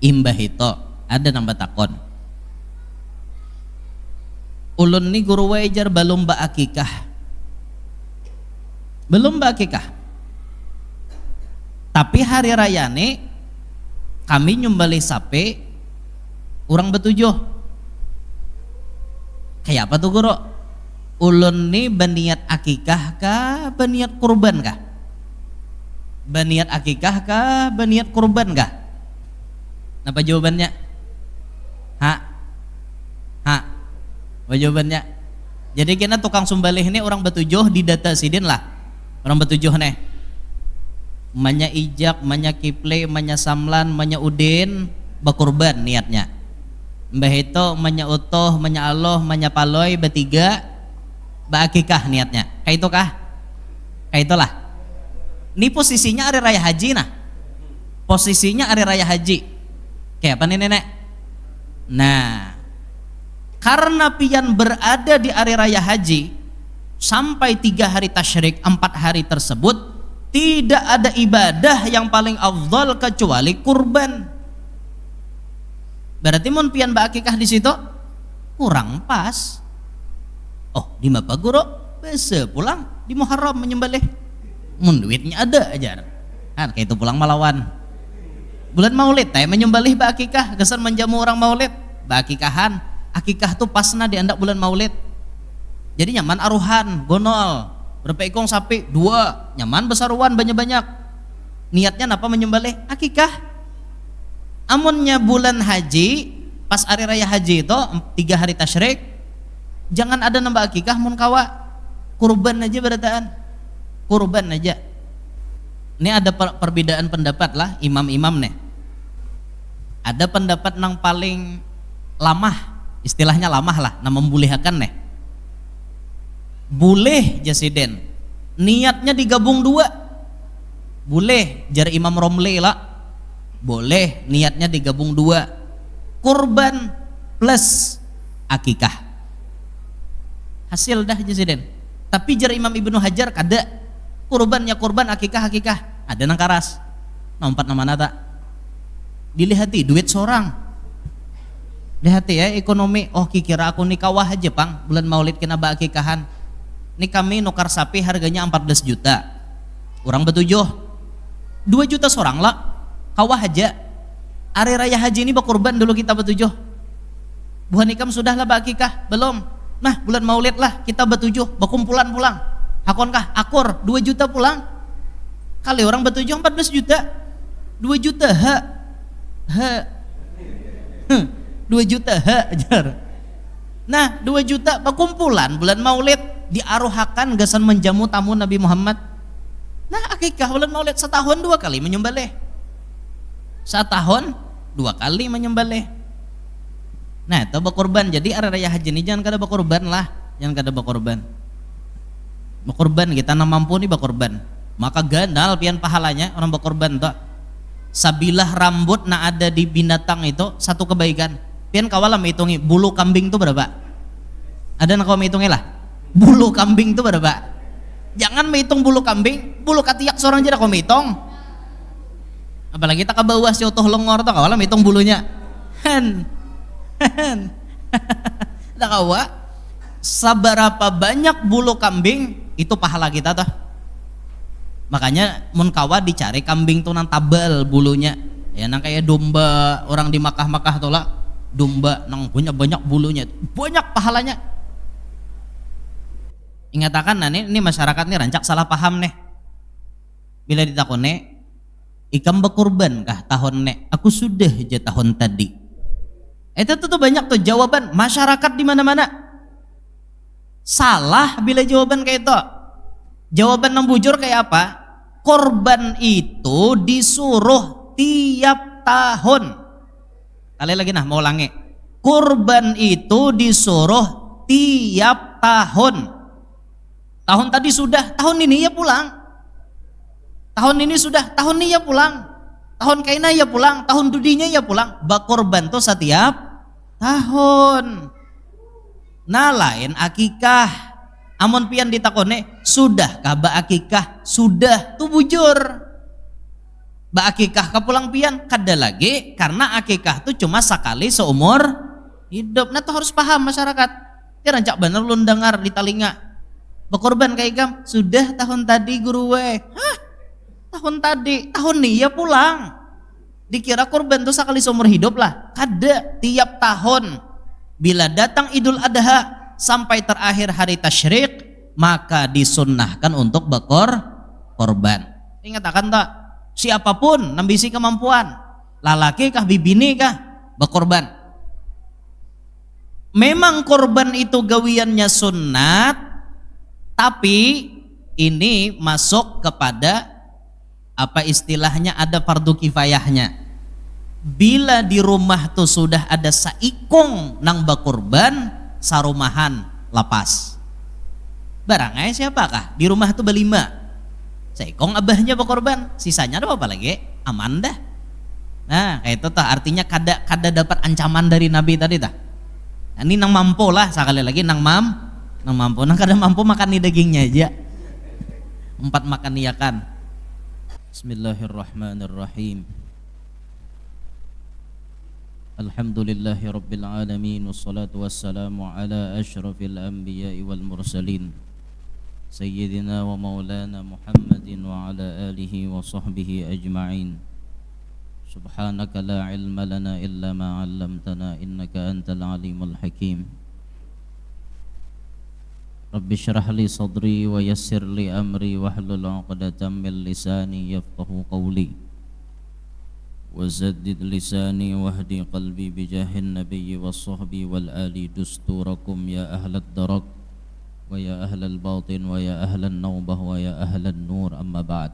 imbah itu ada nambah takon. Ulun ni guru wajar belum ba akikah. Belum ba akikah. Tapi hari raya nih kami nyumbali sapi orang betujuh. Kayak apa tuh guru? Ulun nih beniat akikah kah, beniat kurban kah? Beniat akikah kah, beniat kurban kah? Apa jawabannya? Apa jawabannya? Jadi kena tukang sumbalih ini orang betujuh di data sidin lah. Orang betujuh nih. Manya ijak, manya kiple, manya samlan, manya udin, bakurban niatnya. Mbah itu manya utuh, manya aloh, manya paloy, bertiga, baakikah niatnya. Kayak itu kah? Kayak itulah. Ini posisinya hari raya haji nah. Posisinya hari raya haji. Kayak apa nih nenek? Nah, karena pian berada di hari raya haji sampai 3 hari tasyrik, 4 hari tersebut tidak ada ibadah yang paling afdal kecuali kurban. Berarti mun pian bakikah di situ kurang pas. Oh, di mapa guru bisa pulang di Muharram menyembelih. Mun duitnya ada aja. Kan kayak itu pulang melawan. Bulan Maulid teh menyembelih bakikah, kesan menjamu orang Maulid. Bakikahan, akikah tuh pasna di andak bulan Maulid. Jadi nyaman aruhan, gonol, berapa ekong sapi? 2, nyaman besaruan banyak-banyak. Niatnya apa menyembelih? Akikah. Amunnya bulan haji, pas hari raya haji itu 3 hari tasyrik, jangan ada nambah akikah mun kawa. Kurban aja berataan. Kurban aja. Ini ada perbedaan pendapat lah imam-imam nih. Ada pendapat yang paling lamah, istilahnya lamah lah, nama membolehkan nih. Boleh jasiden, niatnya digabung 2. Boleh, jar Imam Romli lah. Boleh, niatnya digabung 2. Kurban plus akikah. Hasil dah jasiden. Tapi jar Imam Ibnu Hajar kada. Kurban ya kurban, akikah akikah. Ada nang karas. Nompat nama nata. Dilihati duit seorang. Lihati ya ekonomi. Oh kira aku nih kawah aja pang bulan Maulid kena ba akikahan. Ini kami nukar sapi harganya 14 juta. Orang betujuh 2 juta seorang lah. Kawah aja. Hari raya haji ini bakurban dulu kita betujuh. Buhan ikam sudah lah ba akikah? Belum. Nah bulan Maulid lah kita betujuh bakumpulan pulang. Akonkah akur 2 juta pulang. Kali orang betujuh 14 juta. 2 juta 2 juta ajar. Nah 2 juta bakumpulan bulan Maulid diaruhakan gasan menjamu tamu Nabi Muhammad. Nah akikah bulan Maulid setahun 2 kali menyembelih. Setahun 2 kali menyembelih. Nah itu bakurban. Jadi hari raya haji ini jangan kada bakurban lah. Jangan kada bakurban. Bakurban kita na mampu nih bakurban. Maka ganal pian pahalanya orang bakurban tuh. Sabilah rambut na ada di binatang itu satu kebaikan. Pian kawala menghitungi bulu kambing itu berapa? Ada nak kau menghitungi lah. Bulu kambing itu berapa? Jangan menghitung bulu kambing, bulu katiak seorang aja kau menghitung. Apalagi kita ke bawah si utuh lengor tuh kawala menghitung bulunya. Tak kawa. Seberapa banyak bulu kambing itu pahala kita tuh. Makanya mun kawa dicari kambing tuh nang tabal bulunya. Ya nang kayak domba orang di Makkah tuh lah. Domba nang banyak bulunya. Banyak pahalanya. Ingatakan nah ini masyarakat nih rancak salah paham nih. Bila ditakone ikam berkurban kah tahun nek? Aku sudah aja tahun tadi. Itu tuh banyak tuh jawaban masyarakat di mana-mana. Salah bila jawaban kayak itu. Jawaban yang bujur kayak apa? Korban itu disuruh tiap tahun. Kali lagi nah mau ulangi. Korban itu disuruh tiap tahun. Tahun tadi sudah, tahun ini ya pulang. Tahun ini sudah, tahun ini ya pulang. Tahun kaina ya pulang, tahun dudinya ya pulang. Bakorban tuh setiap tahun. Nah lain akikah. Amun pian ditakone sudah kah ba akikah? Sudah tuh bujur. Ba akikah ka pulang pian kada lagi karena akikah tuh cuma sekali seumur hidup. Nah tuh harus paham masyarakat. Ya rancak bener lu dengar di telinga. Berkorban kayak gam sudah tahun tadi guru we. Hah? Tahun tadi, tahun nih ya pulang. Dikira korban tuh sekali seumur hidup lah. Kada, tiap tahun bila datang Idul Adha sampai terakhir hari tasyrik maka disunnahkan untuk korban. Ingat akan tak? Siapapun nambisi kemampuan, lalaki kah bibini kah berkorban. Memang korban itu gawiannya sunat, tapi ini masuk kepada apa istilahnya ada fardu kifayahnya. Bila di rumah tuh sudah ada saikong nang berkorban, sarumahan lapas. Barangnya siapakah? Di rumah tuh berlima. Saikong abahnya berkorban, sisanya ada apa lagi? Aman dah. Nah, kayak itu tah artinya kada dapat ancaman dari Nabi tadi tah. Nah, ini nang mampu lah sekali lagi nang mampu. Nang kada mampu makan nih dagingnya aja. 4 makan iyakan. Bismillahirrahmanirrahim. Alhamdulillahi rabbil alamin wassalatu wassalamu ala asyrafil anbiya'i wal mursalin. Sayyidina wa maulana Muhammadin wa ala alihi wa sahbihi ajma'in. Subhanaka la ilma lana illa ma 'allamtana innaka antal alimul hakim. Rabbi shrah li sadri wa yassir li amri wahlul 'uqdatam min lisani yafqahu qawli. Wa zaddid lisani wahdi qalbi bijahin nabiyyi was sahbi wal ali dusturakum ya ahlad darak wa ya ahlal batin wa ya ahlan nawbah wa ya ahlan nur amma ba'd.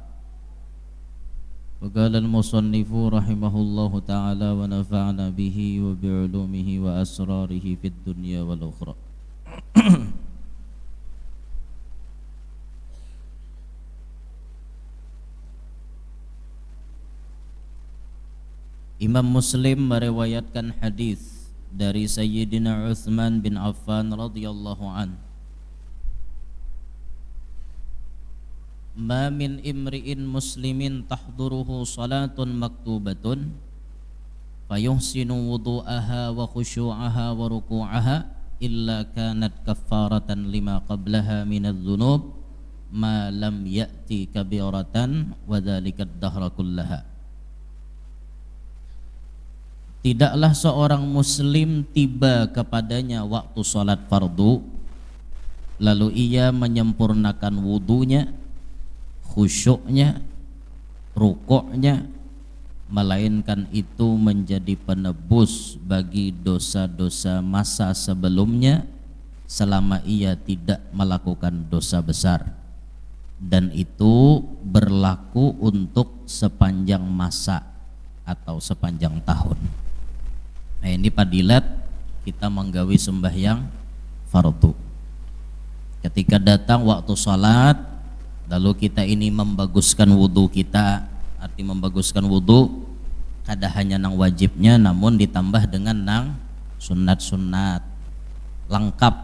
Wa qala al-musannifu rahimahullahu ta'ala wa nafa'na bihi wa bi'ulumihi wa asrarihi fid dunya wal ukhra. Imam Muslim meriwayatkan hadis dari Sayyidina Utsman bin Affan radhiyallahu an. Ma min imri'in muslimin tahduruhu salatun maktubatun fayuhsinu wudu'aha wa khushu'aha wa ruku'aha illa kanat kaffaratan lima qablaha minadh dhunub ma lam ya'ti kabiratan wa dhalika ad-dahra kullaha. Tidaklah seorang muslim tiba kepadanya waktu salat fardu lalu ia menyempurnakan wudunya, khusyuknya, rukuknya, melainkan itu menjadi penebus bagi dosa-dosa masa sebelumnya selama ia tidak melakukan dosa besar, dan itu berlaku untuk sepanjang masa atau sepanjang tahun. Nah, ini padilat kita menggawi sembahyang fardu. Ketika datang waktu salat, lalu kita ini membaguskan wudu kita. Arti membaguskan wudu kada hanya nang wajibnya, namun ditambah dengan nang sunat-sunat. Lengkap,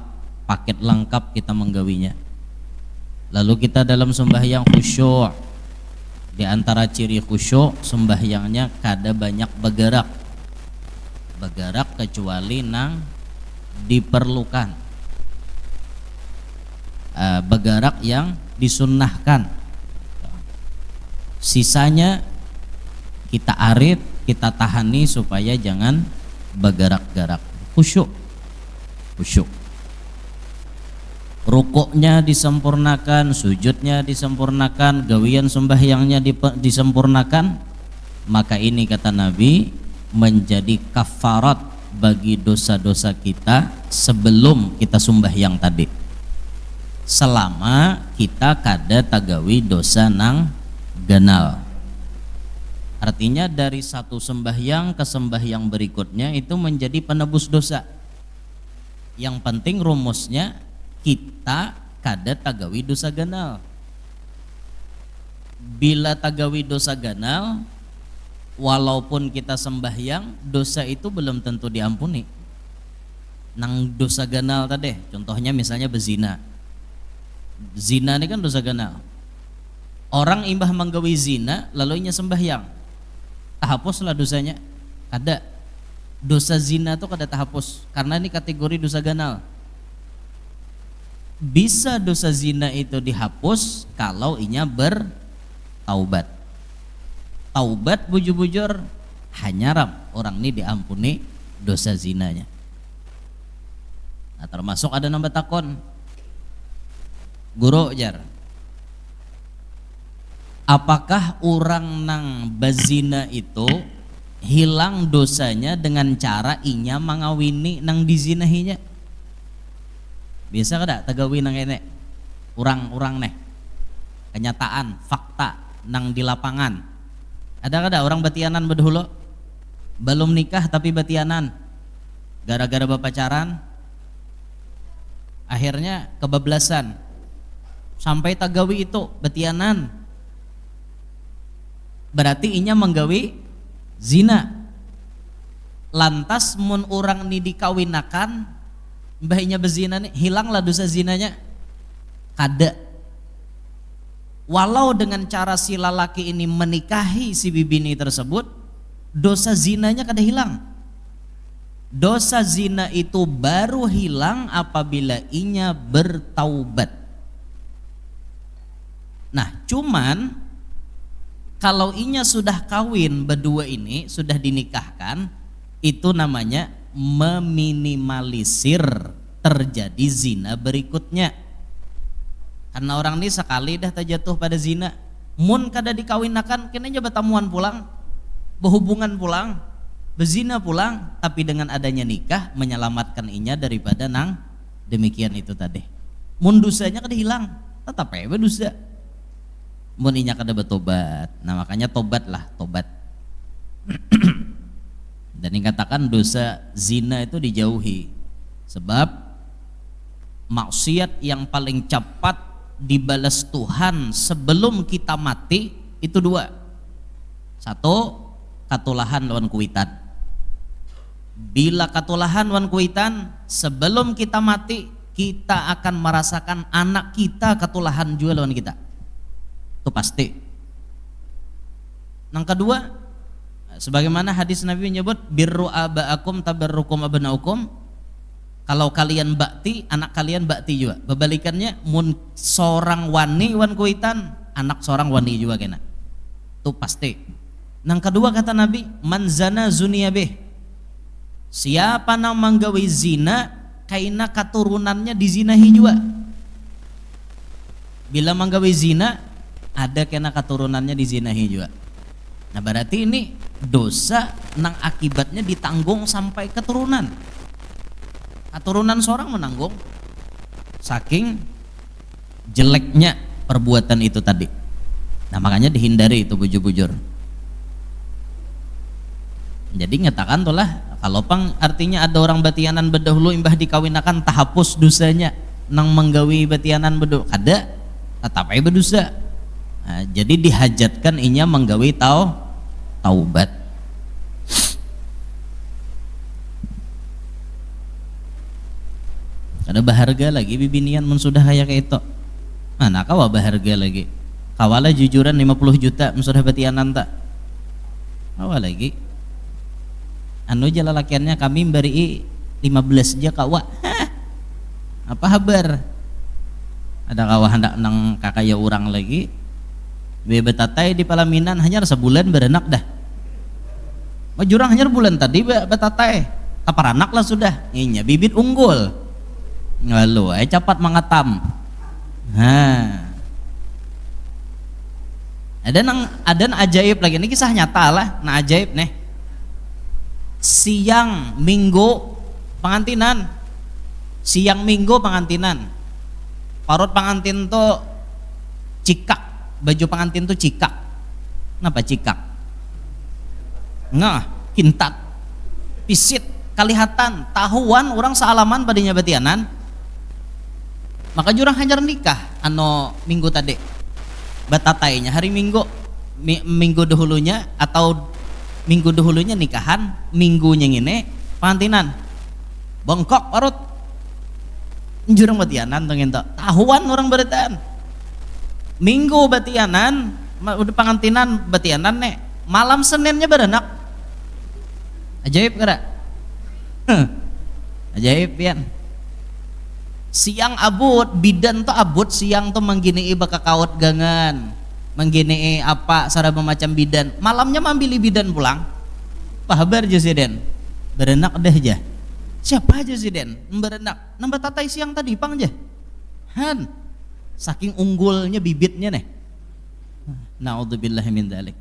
paket lengkap kita menggawinya. Lalu kita dalam sembahyang khusyuk. Di antara ciri khusyuk, sembahyangnya kada banyak bergerak kecuali nang diperlukan, bergerak yang disunnahkan. Sisanya kita arit, kita tahani supaya jangan bergerak-gerak. Khusyuk. Rukuknya disempurnakan, sujudnya disempurnakan, gawian sembahyangnya disempurnakan, maka ini kata Nabi menjadi kafarat bagi dosa-dosa kita sebelum kita sembahyang tadi, selama kita kada tagawi dosa nang ganal. Artinya dari satu sembahyang ke sembahyang berikutnya itu menjadi penebus dosa. Yang penting rumusnya kita kada tagawi dosa ganal. Bila tagawi dosa ganal, walaupun kita sembahyang, dosa itu belum tentu diampuni. Nang dosa ganal tadi, contohnya misalnya berzina. Zina ini kan dosa ganal. Orang imbah menggawi zina lalu inya sembahyang, tahapus lah dosanya. Kada dosa zina tuh kada tahapus karena ini kategori dosa ganal. Bisa dosa zina itu dihapus kalau inya bertaubat. Taubat bujur-bujur hanyaram orang ini diampuni dosa zinanya. Nah, termasuk ada nambah takon guru jar, apakah orang nang bazina itu hilang dosanya dengan cara inya mengawini nang dizinahinya? Biasa kada tagawi nang ini orang neh kenyataan fakta nang di lapangan ada kada orang batianan bedahulu belum nikah tapi batianan gara-gara bapacaran akhirnya kebablasan sampai tagawi itu batianan, berarti inya menggawi zina. Lantas mun orang ni dikawinakan mbahnya bezina nih hilanglah dosa zinanya? Kada. Walau dengan cara si lalaki ini menikahi si bibini tersebut, dosa zinanya kada hilang. Dosa zina itu baru hilang apabila inya bertaubat. Nah, cuman kalau inya sudah kawin berdua ini, sudah dinikahkan, itu namanya meminimalisir terjadi zina berikutnya. Karena orang ini sekali dah terjatuh pada zina, mun kada dikawinakan, kena aja bertamuan pulang, berhubungan pulang, berzina pulang, tapi dengan adanya nikah menyelamatkan inya daripada nang demikian itu tadi. Mun dosanya kada hilang, tetap aja dosa. Mun inya kada bertobat. Nah, makanya tobatlah, tobat. Dan dikatakan dosa zina itu dijauhi. Sebab maksiat yang paling cepat dibalas Tuhan sebelum kita mati itu dua. Satu, katulahan lawan kuitan. Bila katulahan lawan kuitan, sebelum kita mati kita akan merasakan anak kita katulahan juga lawan kita. Itu pasti. Yang kedua, sebagaimana hadis Nabi menyebut birru aba'akum tabarrukum abnaukum, kalau kalian bakti anak kalian bakti juga. Berbalikannya mun seorang wani wan kuitan anak seorang wani juga kena. Itu pasti. Yang kedua kata Nabi, man zana zuniyabih, siapa nang manggawi zina kaina keturunannya dizinahi juga. Bila manggawi zina ada kena keturunannya dizinahi juga. Nah, berarti ini dosa nang akibatnya ditanggung sampai keturunan. Keturunan seorang menanggung saking jeleknya perbuatan itu tadi. Nah, makanya dihindari itu bujur-bujur. Jadi ngatakan tuh lah, kalau pang artinya ada orang batianan berdahulu imbah dikawinakan tahapus dosanya nang menggawi batianan berdahulu ada tetap aja berdosa. Nah, jadi dihajatkan inya menggawi taubat. Ada baharga lagi bibinian mun sudah kayak itu. Mana kawa baharga lagi? Kawala jujuran 50 juta mun sudah batianan tak? Kawa lagi. Anu jala lakiannya kami beri 15 aja kawa. Hah? Apa kabar? Ada kawa hendak nang kakaya orang lagi. Betatai di Palaminan hanya sebulan berenak dah. Majurang hanya bulan tadi betatai. Kaparanak lah sudah. Inya bibit unggul. Lalu cepat mangatam. Ada ajaib lagi. Ini kisah nyata lah. Nah ajaib nih. Siang minggu pengantinan. Siang minggu pengantinan. Parut pengantin tuh cikak. Baju pengantin tuh cikak. Kenapa cikak? Ngah, kintat, pisit, kalihatan, tahuan orang sealaman badinya batianan. Maka jurang hajar nikah ano minggu tadi. Batatainya hari minggu minggu dahulunya atau minggu dahulunya nikahan, minggunya ngene pengantinan. Bengkok parut. Jurang batianan tuh ngento. Tahuan orang beritaan. Minggu batianan udah pengantinan batianan nek malam Seninnya berenak. Ajaib kada? Ajaib pian. Siang abut, bidan tuh abut, siang tuh menggini baka kawat gangan, menggini apa saraba macam bidan. Malamnya mambili bidan pulang. Pahabar Jesiden, berenak deh aja. Siapa aja Jesiden? Berenak. Nambah tatai siang tadi pang aja. Han, saking unggulnya bibitnya nih. Naudzubillahi min dzalik.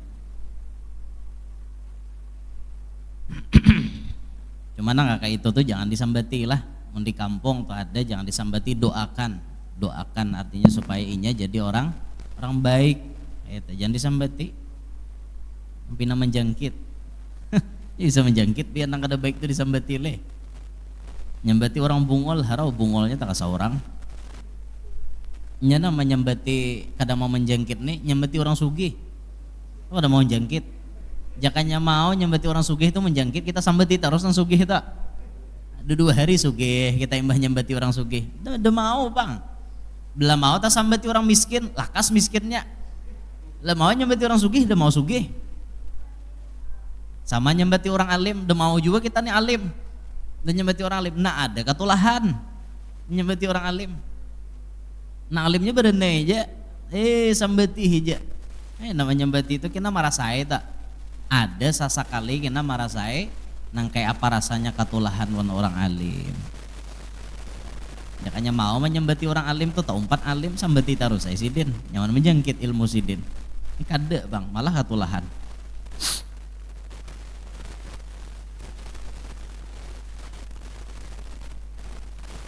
Cuman nggak kayak itu tuh jangan disambati lah. Di kampung tuh ada jangan disambati, doakan artinya supaya inya jadi orang baik. Jangan disambati. Pina menjangkit. Bisa menjangkit biar nang kada baik tuh disambati le. Nyambati orang bungol harau bungolnya tak seorang. Nya nama nyambati kada mau menjangkit nih, nyambati orang sugih. Kada mau menjangkit. Jakanya mau nyambati orang sugih itu menjangkit, kita sambati terus nang sugih tak. 2 hari sugih kita imbah nyambati orang sugih. Udah mau bang. Bila mau tak sambati orang miskin, lakas miskinnya. Lah mau nyambati orang sugih, udah mau sugih. Sama nyambati orang alim, udah mau juga kita nih alim. Udah nyambati orang alim, nah ada katulahan nyambati orang alim. Nah alimnya berenai aja, sambati aja. Namanya nyambati itu kita marasai tak. Ada sasakali kita marasai nang kayak apa rasanya katulahan wan orang alim. Jakanya mau menyambati orang alim tuh tak umpat alim sambati terus saya sidin. Nyaman menjangkit ilmu sidin. Ini kada bang, malah katulahan.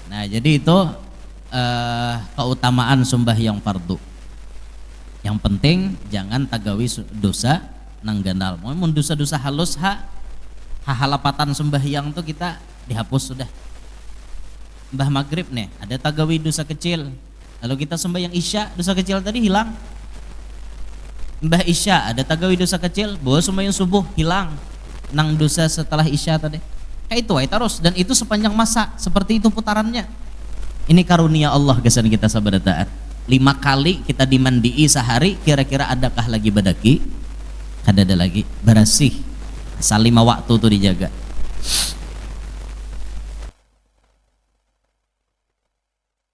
Nah jadi itu keutamaan sembahyang fardu. Yang penting jangan tagawi dosa nang gandal. Mun dosa-dosa halus halapatan sembahyang tuh kita dihapus sudah. Mbah maghrib nih ada tagawi dosa kecil. Lalu kita sembahyang isya dosa kecil tadi hilang. Mbah isya ada tagawi dosa kecil, bawa sembahyang subuh hilang. Nang dosa setelah isya tadi. Kayak itu terus dan itu sepanjang masa seperti itu putarannya. Ini karunia Allah kesan kita sabar taat. 5 kali kita dimandii sehari, kira-kira adakah lagi badaki? Kada ada lagi, bersih. Asal 5 waktu tuh dijaga.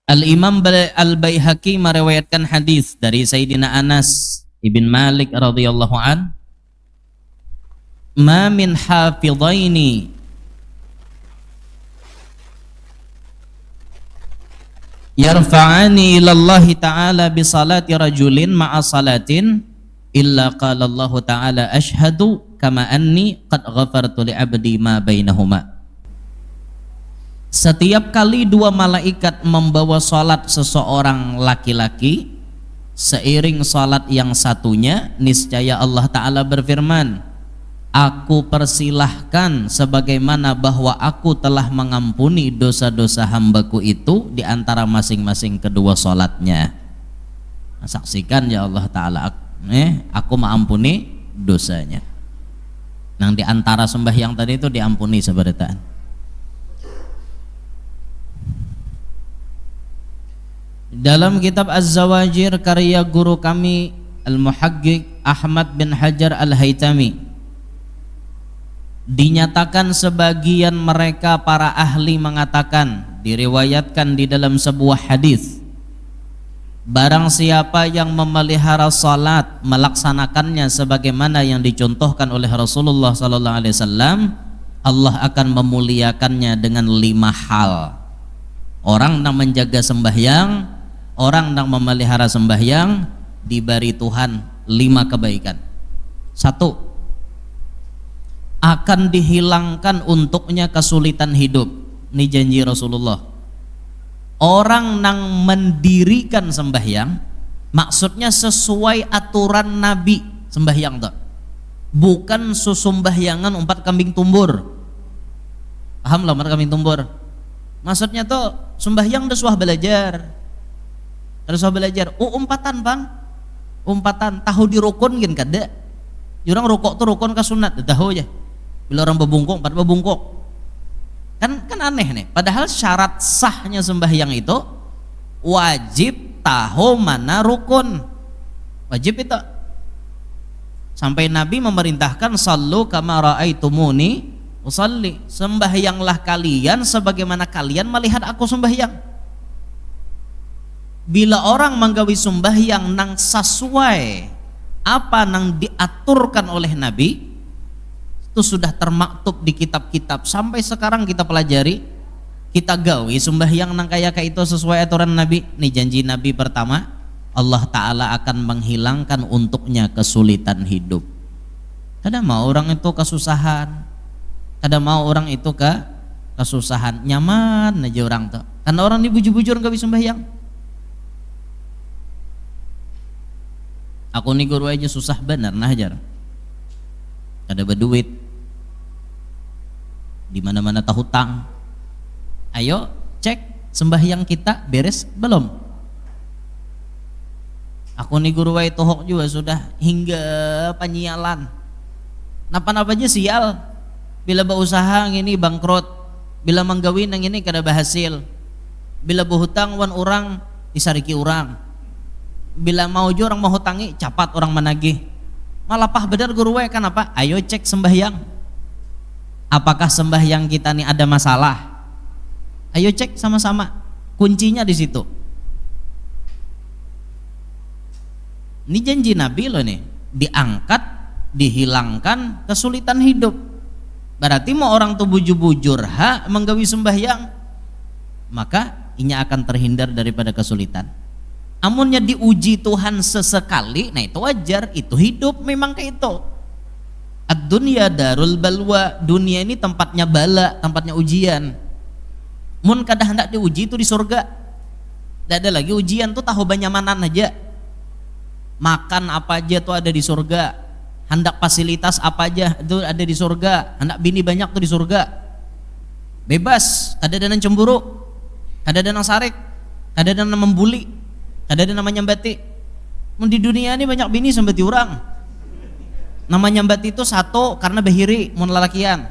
Al-Imam Al-Baihaqi meriwayatkan hadis dari Sayyidina Anas ibn Malik radhiyallahu an, "Ma min hafidhaini yarfa'ani ilallahi ta'ala bi salati rajulin ma'a salatin illa qala Allah ta'ala ashhadu kama anni qad ghafartu li abdi ma bainahuma." Setiap kali 2 malaikat membawa salat seseorang laki-laki, seiring salat yang satunya, niscaya Allah Ta'ala berfirman, "Aku persilahkan sebagaimana bahwa aku telah mengampuni dosa-dosa hambaku itu di antara masing-masing kedua salatnya." Saksikan ya Allah Ta'ala, aku mengampuni dosanya. Nang di antara sembahyang tadi itu diampuni seberataan. Dalam kitab Az-Zawajir karya guru kami Al-Muhaqqiq Ahmad bin Hajar Al-Haytami, dinyatakan sebagian mereka para ahli mengatakan, diriwayatkan di dalam sebuah hadis, barang siapa yang memelihara salat, melaksanakannya sebagaimana yang dicontohkan oleh Rasulullah sallallahu alaihi wasallam, Allah akan memuliakannya dengan 5 hal. Orang yang menjaga sembahyang, orang yang memelihara sembahyang, diberi Tuhan 5 kebaikan. 1, akan dihilangkan untuknya kesulitan hidup. Ini janji Rasulullah. Orang yang mendirikan sembahyang, maksudnya sesuai aturan Nabi sembahyang tuh, bukan susumbahyangan 4 kambing tumbur. Paham lah 4 kambing tumbur? Maksudnya tuh sembahyang udah suah belajar. Terus belajar, umpatan bang, umpatan tahu di rukun gin kada. Jurang rukuk tuh rukun ka sunat, tahu aja. Bila orang bebungkuk, 4 bebungkuk. Kan aneh nih. Padahal syarat sahnya sembahyang itu wajib tahu mana rukun. Wajib itu. Sampai Nabi memerintahkan sallu kama raaitumuni usalli, sembahyanglah kalian sebagaimana kalian melihat aku sembahyang. Bila orang menggawi sembahyang nang sesuai apa nang diaturkan oleh Nabi, itu sudah termaktub di kitab-kitab. Sampai sekarang kita pelajari, kita gawi sembahyang nang kayak itu sesuai aturan Nabi. Nih janji Nabi pertama, Allah Ta'ala akan menghilangkan untuknya kesulitan hidup. Kada mau orang itu kesusahan, kada mau orang itu kesusahan, nyaman aja orang tuh. Karena orang ini bujur-bujur gawi sembahyang. Aku nih guru aja susah bener nah ajar. Kada berduit, di mana-mana tak hutang. Ayo cek sembahyang kita beres belum? Aku nih guru itu hok juga sudah hingga penyialan. Napa-napa aja sial. Bila berusaha ngini bangkrut, bila menggawin yang ini kada berhasil, bila berhutang wan orang disariki orang, bila mau jo orang mau hutangi capat orang menagih. Malah pah bener guru kan apa? Ayo cek sembahyang. Apakah sembahyang kita nih ada masalah? Ayo cek sama-sama. Kuncinya di situ. Ini janji Nabi loh nih, diangkat, dihilangkan kesulitan hidup. Berarti mau orang tuh bujur-bujur menggawi sembahyang, maka inya akan terhindar daripada kesulitan. Amunnya diuji Tuhan sesekali, nah itu wajar, itu hidup memang kayak itu. Ad-dunya darul balwa, dunia ini tempatnya bala, tempatnya ujian. Mun kada hendak diuji itu di surga. Tidak ada lagi ujian tuh tahu banyamanan aja. Makan apa aja tuh ada di surga. Hendak fasilitas apa aja itu ada di surga. Hendak bini banyak tuh di surga. Bebas, kada ada nang cemburu, kada ada nang sarik, kada ada nang membuli, kada ada namanya nyambati. Mun di dunia ini banyak bini sambati orang. Namanya nyambati itu satu karena behiri mun lalakian.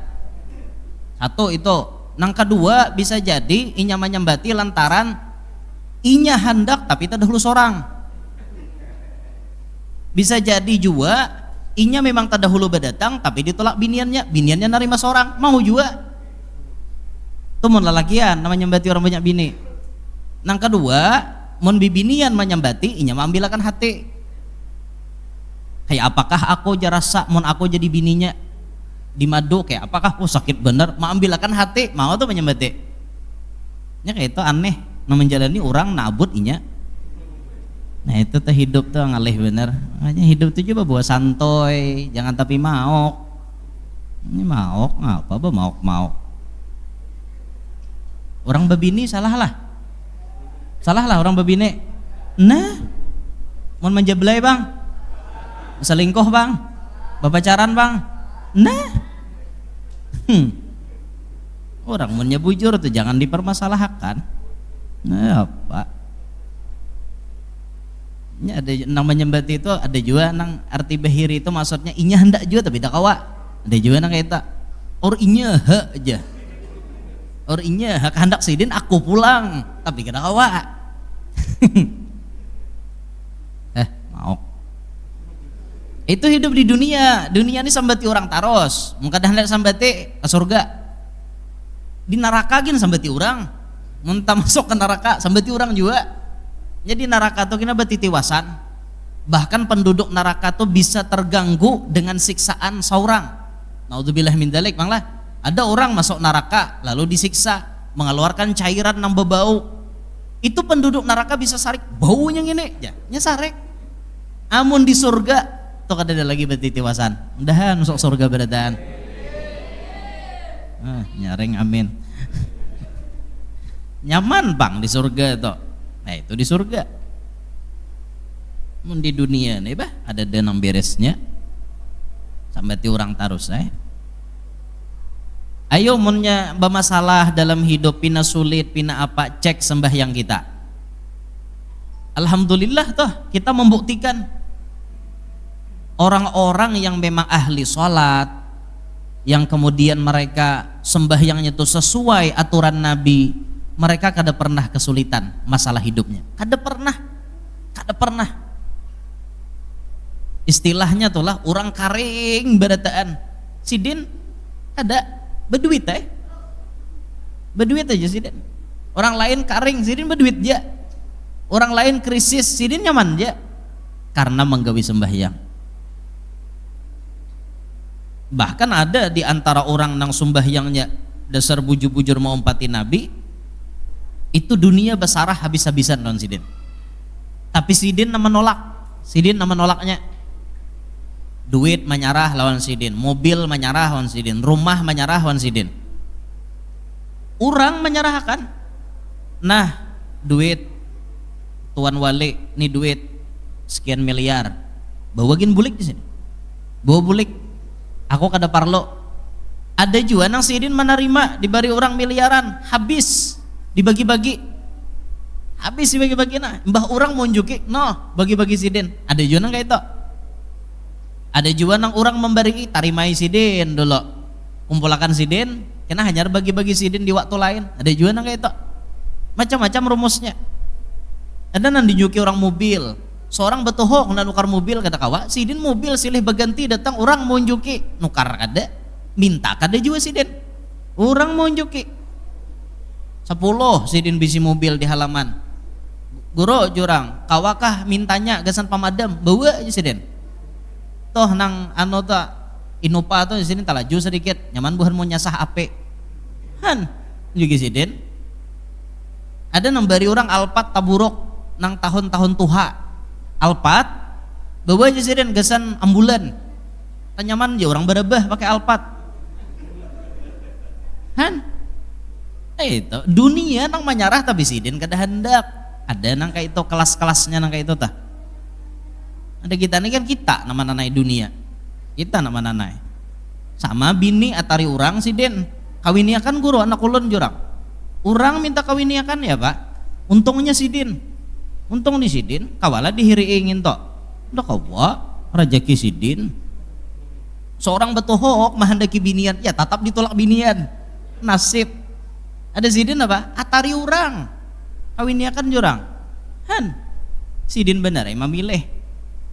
Satu itu. Nang kedua bisa jadi inya menyambati lantaran inya hendak tapi tak dahulu seorang. Bisa jadi juga inya memang tak dahulu berdatang tapi ditolak biniannya narima seorang, mau juga. Itu mun lalakian namanya nyambati orang banyak bini. Nang kedua, mun bibinian menyambati inya mengambilkan hati. Kayak apakah aku jarasa mun aku jadi bininya di madu kayak apakah sakit bener mengambilkan hati mau tuh menyembati. Nya kayak itu aneh menjalani orang nabut inya. Nah itu tuh hidup tuh ngalih bener. Makanya hidup tuh coba bawa santoy, jangan tapi maok. Ini maok ngapa ba maok. Orang babini salah lah orang babini. Nah mau menjeblay bang, selingkuh bang, bapacaran bang. Nah orang menyebujur tuh jangan dipermasalahkan. Nah apa ini ada namanya nyembati itu ada juga nang arti bahiri itu maksudnya inya hendak juga tapi tak kawa. Ada juga nang kayak tak or inya aja or inya hendak sidin aku pulang tapi kada kawa. Mau itu hidup di dunia ini sambati orang taros mungkin hendak sambati ke surga, di neraka gin sambati orang mentah masuk ke neraka sambati orang juga. Jadi neraka tuh kena berarti tiwasan, bahkan penduduk neraka tuh bisa terganggu dengan siksaan seorang. Naudzubillah min dzalik bang lah. Ada orang masuk neraka lalu disiksa mengeluarkan cairan yang berbau, itu penduduk neraka bisa sarik baunya gini ya sarek. Amun di surga tuh kada ada lagi berarti tiwasan, mudahan masuk surga beradaan. Nyaring amin. Nyaman bang di surga tuh. Nah itu di surga. Mun di dunia nih bah ada denam beresnya sampai ti orang tarus Ayo munnya bermasalah dalam hidup pina sulit pina apa cek sembahyang kita. Alhamdulillah toh kita membuktikan orang-orang yang memang ahli sholat, yang kemudian mereka sembahyangnya itu sesuai aturan Nabi, mereka kada pernah kesulitan masalah hidupnya, kada pernah. istilahnya tuh lah orang karing berataan sidin ada berduit berduit aja sidin, orang lain karing sidin berduit aja, orang lain krisis sidin nyaman aja karena menggawi sembahyang. Bahkan ada di antara orang nang sembahyangnya dasar bujur-bujur mau umpati nabi itu dunia besarah habis-habisan non sidin, tapi sidin menolaknya. Duit menyarah lawan sidin, mobil menyarah lawan sidin, rumah menyarah lawan sidin. Orang menyerahkan, nah duit tuan wali nih duit sekian miliar, bawagin bulik di sini, bawa bulik, aku kada parlo. Ada juga nang sidin menerima dibari orang miliaran, habis dibagi-bagi, nah mbah orang mau njuki, no bagi-bagi sidin. Ada juga nang kayak itu. Ada juga nang orang memberi tarimai sidin dulu, kumpulakan sidin, kena hanya bagi-bagi sidin di waktu lain. Ada juga nang kayak itu, macam-macam rumusnya. Ada nang dinyuki orang mobil, seorang betuhok nang nukar mobil kata kawa, sidin mobil silih berganti datang orang mau nyuki, nukar kada, minta kada juga sidin, orang mau nyuki 10 sidin bisi mobil di halaman, guru jurang, kawakah mintanya gasan pamadam, bawa aja sidin. Toh nang anu ta Innova tuh di sini talaju sedikit nyaman buhan mau nyasah ape han juga sidin. Ada nambari orang Alphard taburok nang tahun-tahun tuha Alphard bawa aja sidin gasan ambulan nyaman aja orang berebah pakai Alphard han. Itu dunia nang menyarah tapi sidin kada hendak. Ada nang kayak itu kelas-kelasnya nang kayak itu tah. Ada kita ini kan kita nama nanai dunia, kita nama nanai sama bini atari orang sidin kawiniakan guru anak ulun jurang, orang minta kawiniakan ya pak, untungnya sidin, untung di sidin kawala dihiri ingin tok udah kawa rajaki sidin seorang betuhok mahandaki binian ya tetap ditolak binian nasib. Ada sidin apa atari orang kawiniakan jurang han sidin benar emang milih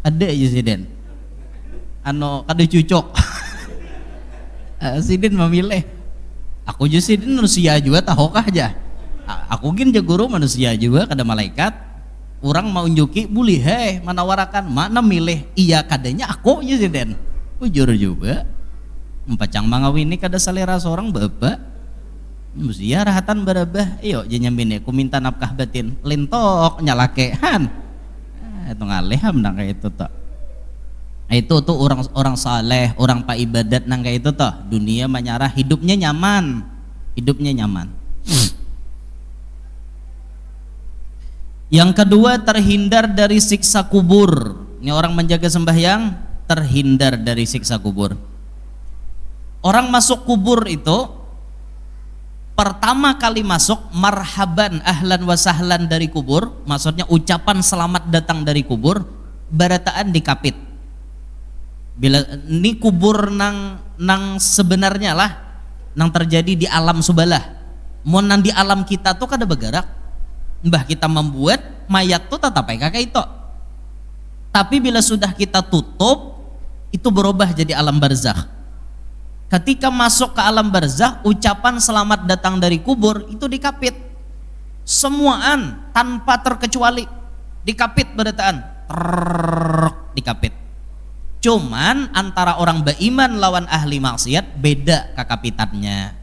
ada aja sidin ano kada cucok sidin memilih aku juga sidin manusia juga tahokah aja aku gin guru manusia juga kada malaikat orang mau unjuki boleh menawarakan mana milih iya kadanya aku aja sidin ujur juga empacang mangawini kada selera seorang bapak musia rahatan berabah iyo jenyamin aku minta nafkah batin lintok nyalakehan itu ngalih nang kayak itu tak. Itu tuh orang saleh, orang pak ibadat nang kayak itu toh. Dunia menyarah, hidupnya nyaman. Yang kedua terhindar dari siksa kubur. Ini orang menjaga sembahyang terhindar dari siksa kubur. Orang masuk kubur itu pertama kali masuk marhaban ahlan wa sahlan dari kubur, maksudnya ucapan selamat datang dari kubur, barataan dikapit. Bila ini kubur nang sebenarnya lah, nang terjadi di alam subalah. Mun nang di alam kita tuh kada bergerak, mbah kita membuat mayat tuh tetap kayak itu. Tapi bila sudah kita tutup, itu berubah jadi alam barzakh. Ketika masuk ke alam barzakh, ucapan selamat datang dari kubur itu dikapit. Semuaan tanpa terkecuali dikapit berataan. Dikapit. Cuman antara orang beriman lawan ahli maksiat beda kakapitannya.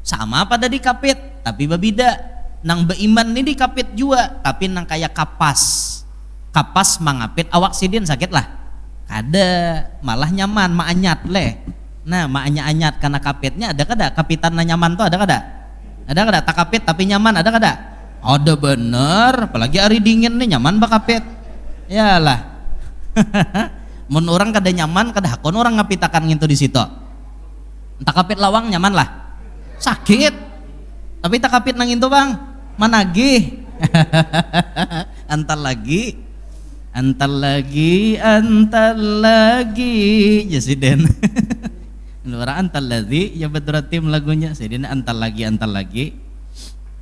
Sama pada dikapit, tapi berbeda. Nang beriman ini dikapit juga, tapi nang kayak kapas. Kapas mangapit awak sidin sakit lah. Kada, malah nyaman, maanyat leh. Nah, maknya anyat karena kapitnya ada kada? Kapitan nyaman tuh ada kada? Ada kada? Tak kapit tapi nyaman ada kada? Ada bener, apalagi hari dingin nih nyaman bak kapit. Yalah. Mun orang kada nyaman kada hakon orang ngapitakan gitu di situ. Tak kapit lawang nyaman lah. Sakit. Tapi tak kapit nang itu bang, managih. Antal lagi Jasiden. Orang antal lagi ya betul lagunya Sayyidina antal lagi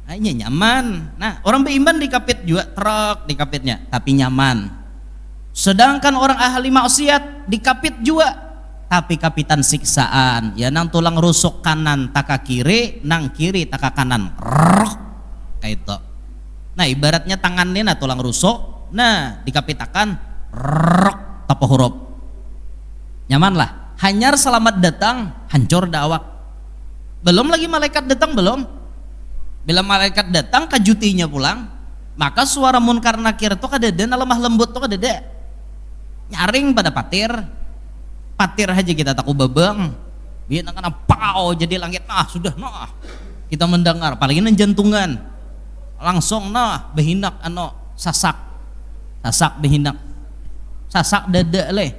hanya nyaman. Nah orang beriman dikapit juga truk dikapitnya tapi nyaman. Sedangkan orang ahli maksiat dikapit juga, tapi kapitan siksaan. Ya nang tulang rusuk kanan taka kiri, nang kiri taka kanan. Kayak itu. Nah ibaratnya tangannya nah tulang rusuk, nah dikapitakan tapa huruf. Nyaman lah. Hanyar selamat datang, hancur dawak. Belum lagi malaikat datang belum. Bila malaikat datang kajutinya pulang, maka suara munkar nakir itu kadada, lemah lembut tuh kadada. Nyaring pada patir aja kita taku babang. Biar nak pau jadi langit sudah kita mendengar, apalagi jantungan langsung behinak sasak behinak sasak dada leh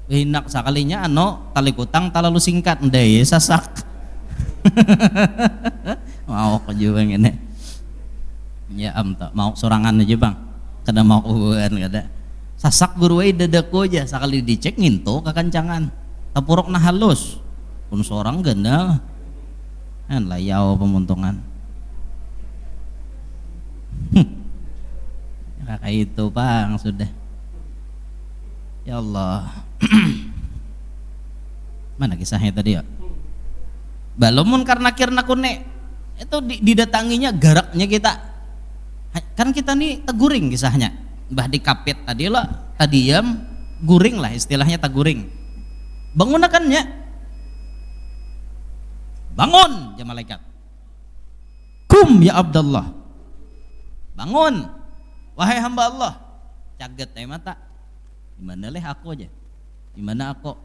behinak sakalinya tali kutang talalu singkat ndai sasak mau kejuang ini ya tak mau sorangan aja bang kada mau kubuan kada sasak guruai dadaku aja sekali dicek nginto kekencangan tapurok na halus pun seorang ganda kan layau pemuntungan kayak itu bang sudah ya Allah. Mana kisahnya tadi ya balomun karena kirna kune itu didatanginya garaknya kita kan kita nih teguring kisahnya bah dikapit tadi lah tadiam guring lah istilahnya teguring bangunakannya bangun ya malaikat kum ya Abdullah bangun wahai hamba Allah caget mata dimana leh aku aja dimana aku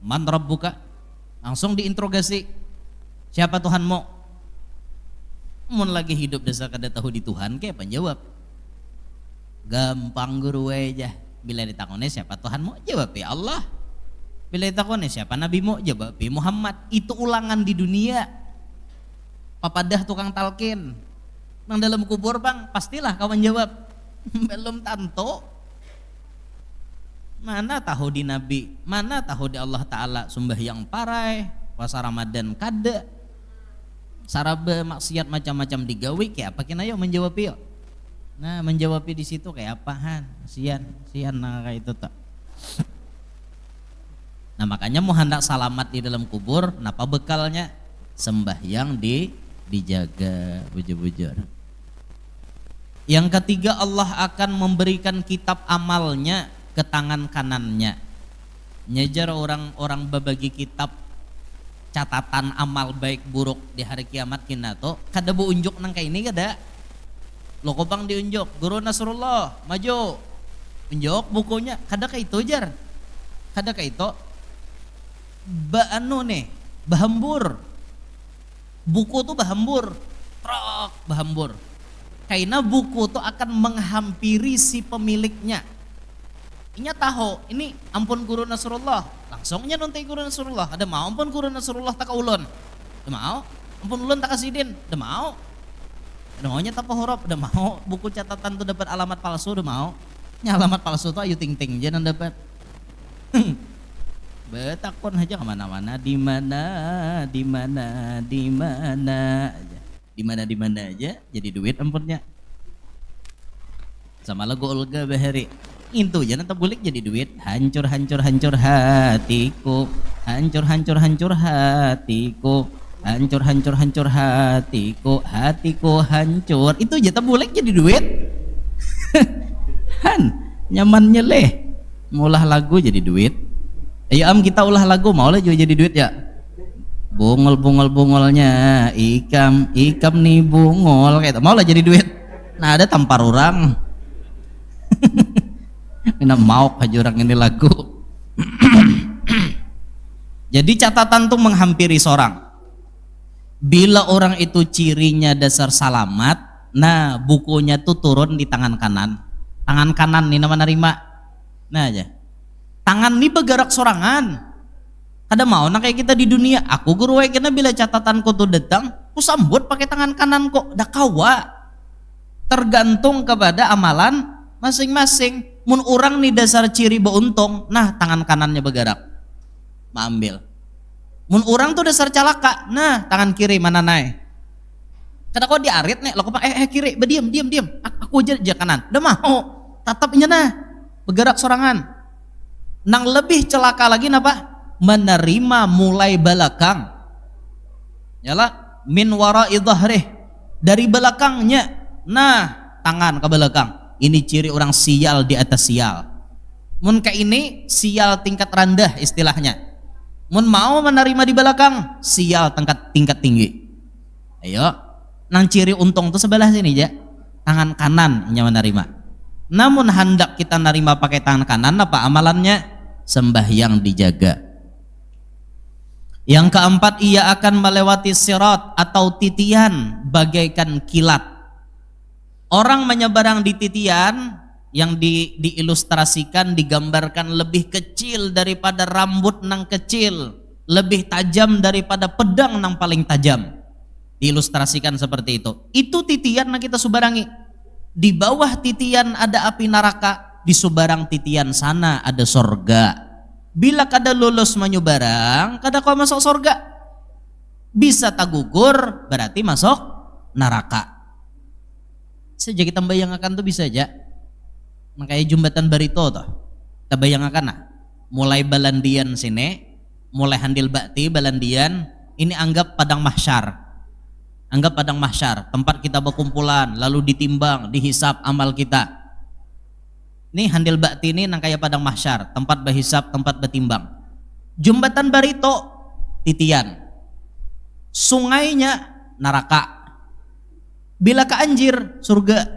man rabbuka langsung diinterogasi siapa Tuhanmu mun lagi hidup dasar kada tahu di Tuhan ke penjawab gampang guru aja bila ditakoni siapa Tuhanmu jawab ya Allah bila ditakoni siapa nabimu jawab ya Muhammad. Itu ulangan di dunia papadah tukang talkin nang dalam kubur bang pastilah kawan jawab belum tanto mana tahu di Nabi, mana tahu di Allah Ta'ala sembahyang parai, puasa Ramadan kada, sarabe maksiat macam-macam digawi kayak apa kena yuk menjawab yuk. Nah menjawab di situ kayak apaan? Sian nah kayak itu tak. Nah makanya mau hendak salamat di dalam kubur, kenapa bekalnya sembahyang dijaga bujur-bujur. Yang ketiga Allah akan memberikan kitab amalnya ke tangan kanannya. Nyejar orang-orang berbagi kitab catatan amal baik buruk di hari kiamat kina to kada bu unjuk nang kayak ini kada lo kopang diunjuk guru Nasrullah maju unjuk bukunya kada kayak itu jar kada kayak itu bahambur buku tuh bahambur trok bahambur karena buku tuh akan menghampiri si pemiliknya. Inya tahu ini ampun guru Nasrullah langsungnya nonton guru Nasrullah ada mau ampun guru Nasrullah tak ulun ada mau ampun ulun tak kasidin ada mau ada maunya tak huruf ada mau buku catatan tuh dapat alamat palsu ada mau nya alamat palsu tuh ayu ting ting jangan dapat betakon aja kemana-mana di mana aja jadi duit ampunnya sama lagu Olga Bahari itu jangan terbulik jadi duit hancur hatiku hancur hatiku hancur itu aja terbulik jadi duit nyamannya leh mulah lagu jadi duit ayo kita ulah lagu mau lah juga jadi duit ya bungol-bungolnya ikam nih bungol kayak mau lah jadi duit nah ada tampar orang Mina mau aja orang ini lagu. Jadi catatan tuh menghampiri seorang. Bila orang itu cirinya dasar salamat, nah bukunya tuh turun di tangan kanan. Tangan kanan nih nama nerima. Nah aja. Tangan nih bergerak sorangan. Ada mau nah kayak kita di dunia. Aku guru kena bila catatanku tuh datang, aku sambut pakai tangan kanan kok. Dah kawa. Tergantung kepada amalan masing-masing. Mun orang nih dasar ciri beuntung, nah tangan kanannya bergerak, ambil. Mun orang tuh dasar calaka, nah tangan kiri mana naik. Kada kau diarit nih, lo kok kiri, diam. Aku aja kanan, udah mau, tatapnya nah, bergerak sorangan. Nang lebih celaka lagi napa? Menerima mulai belakang. Yalah, min wara'i dhahrih, dari belakangnya. Nah, tangan ke belakang. Ini ciri orang sial di atas sial. Mun kayak ini sial tingkat rendah istilahnya. Mun mau menerima di belakang, sial tingkat tinggi. Ayo, nang ciri untung tuh sebelah sini ya. Tangan kanan yang menerima. Namun hendak kita nerima pakai tangan kanan, apa amalannya? Sembahyang dijaga. Yang keempat, ia akan melewati sirat atau titian bagaikan kilat. Orang menyeberang di titian yang diilustrasikan, digambarkan lebih kecil daripada rambut nang kecil, lebih tajam daripada pedang nang paling tajam. Diilustrasikan seperti itu. Itu titian yang kita subarangi. Di bawah titian ada api neraka, di subarang titian sana ada sorga. Bila kada lulus menyubarang, kada kau masuk sorga. Bisa tagugur, berarti masuk neraka. Saja kita bayangkan tuh bisa aja. Makanya jembatan Barito tuh. Kita bayangkan nah. Mulai Balandian sini, mulai Handil Bakti Balandian, ini anggap padang mahsyar. Anggap padang mahsyar, tempat kita berkumpulan, lalu ditimbang, dihisap amal kita. Ini Handil Bakti ini nang kaya padang mahsyar, tempat berhisap, tempat bertimbang. Jembatan Barito, titian. Sungainya neraka. Bila ke anjir, surga.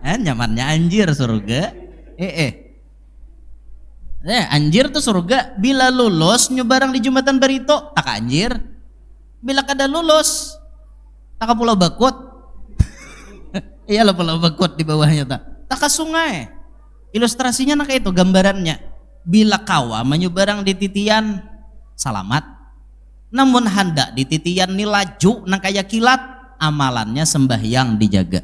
Nyamannya anjir surga. Anjir tuh surga. Bila lulus nyebarang di jembatan Barito, tak anjir. Bila kada lulus, tak pulau Bakut. Iyalah pulau Bakut di bawahnya tak sungai. Ilustrasinya nak itu gambarannya. Bila kawa menyeberang di titian, selamat. Namun hendak di titian ni laju nang kaya kilat, amalannya sembahyang dijaga.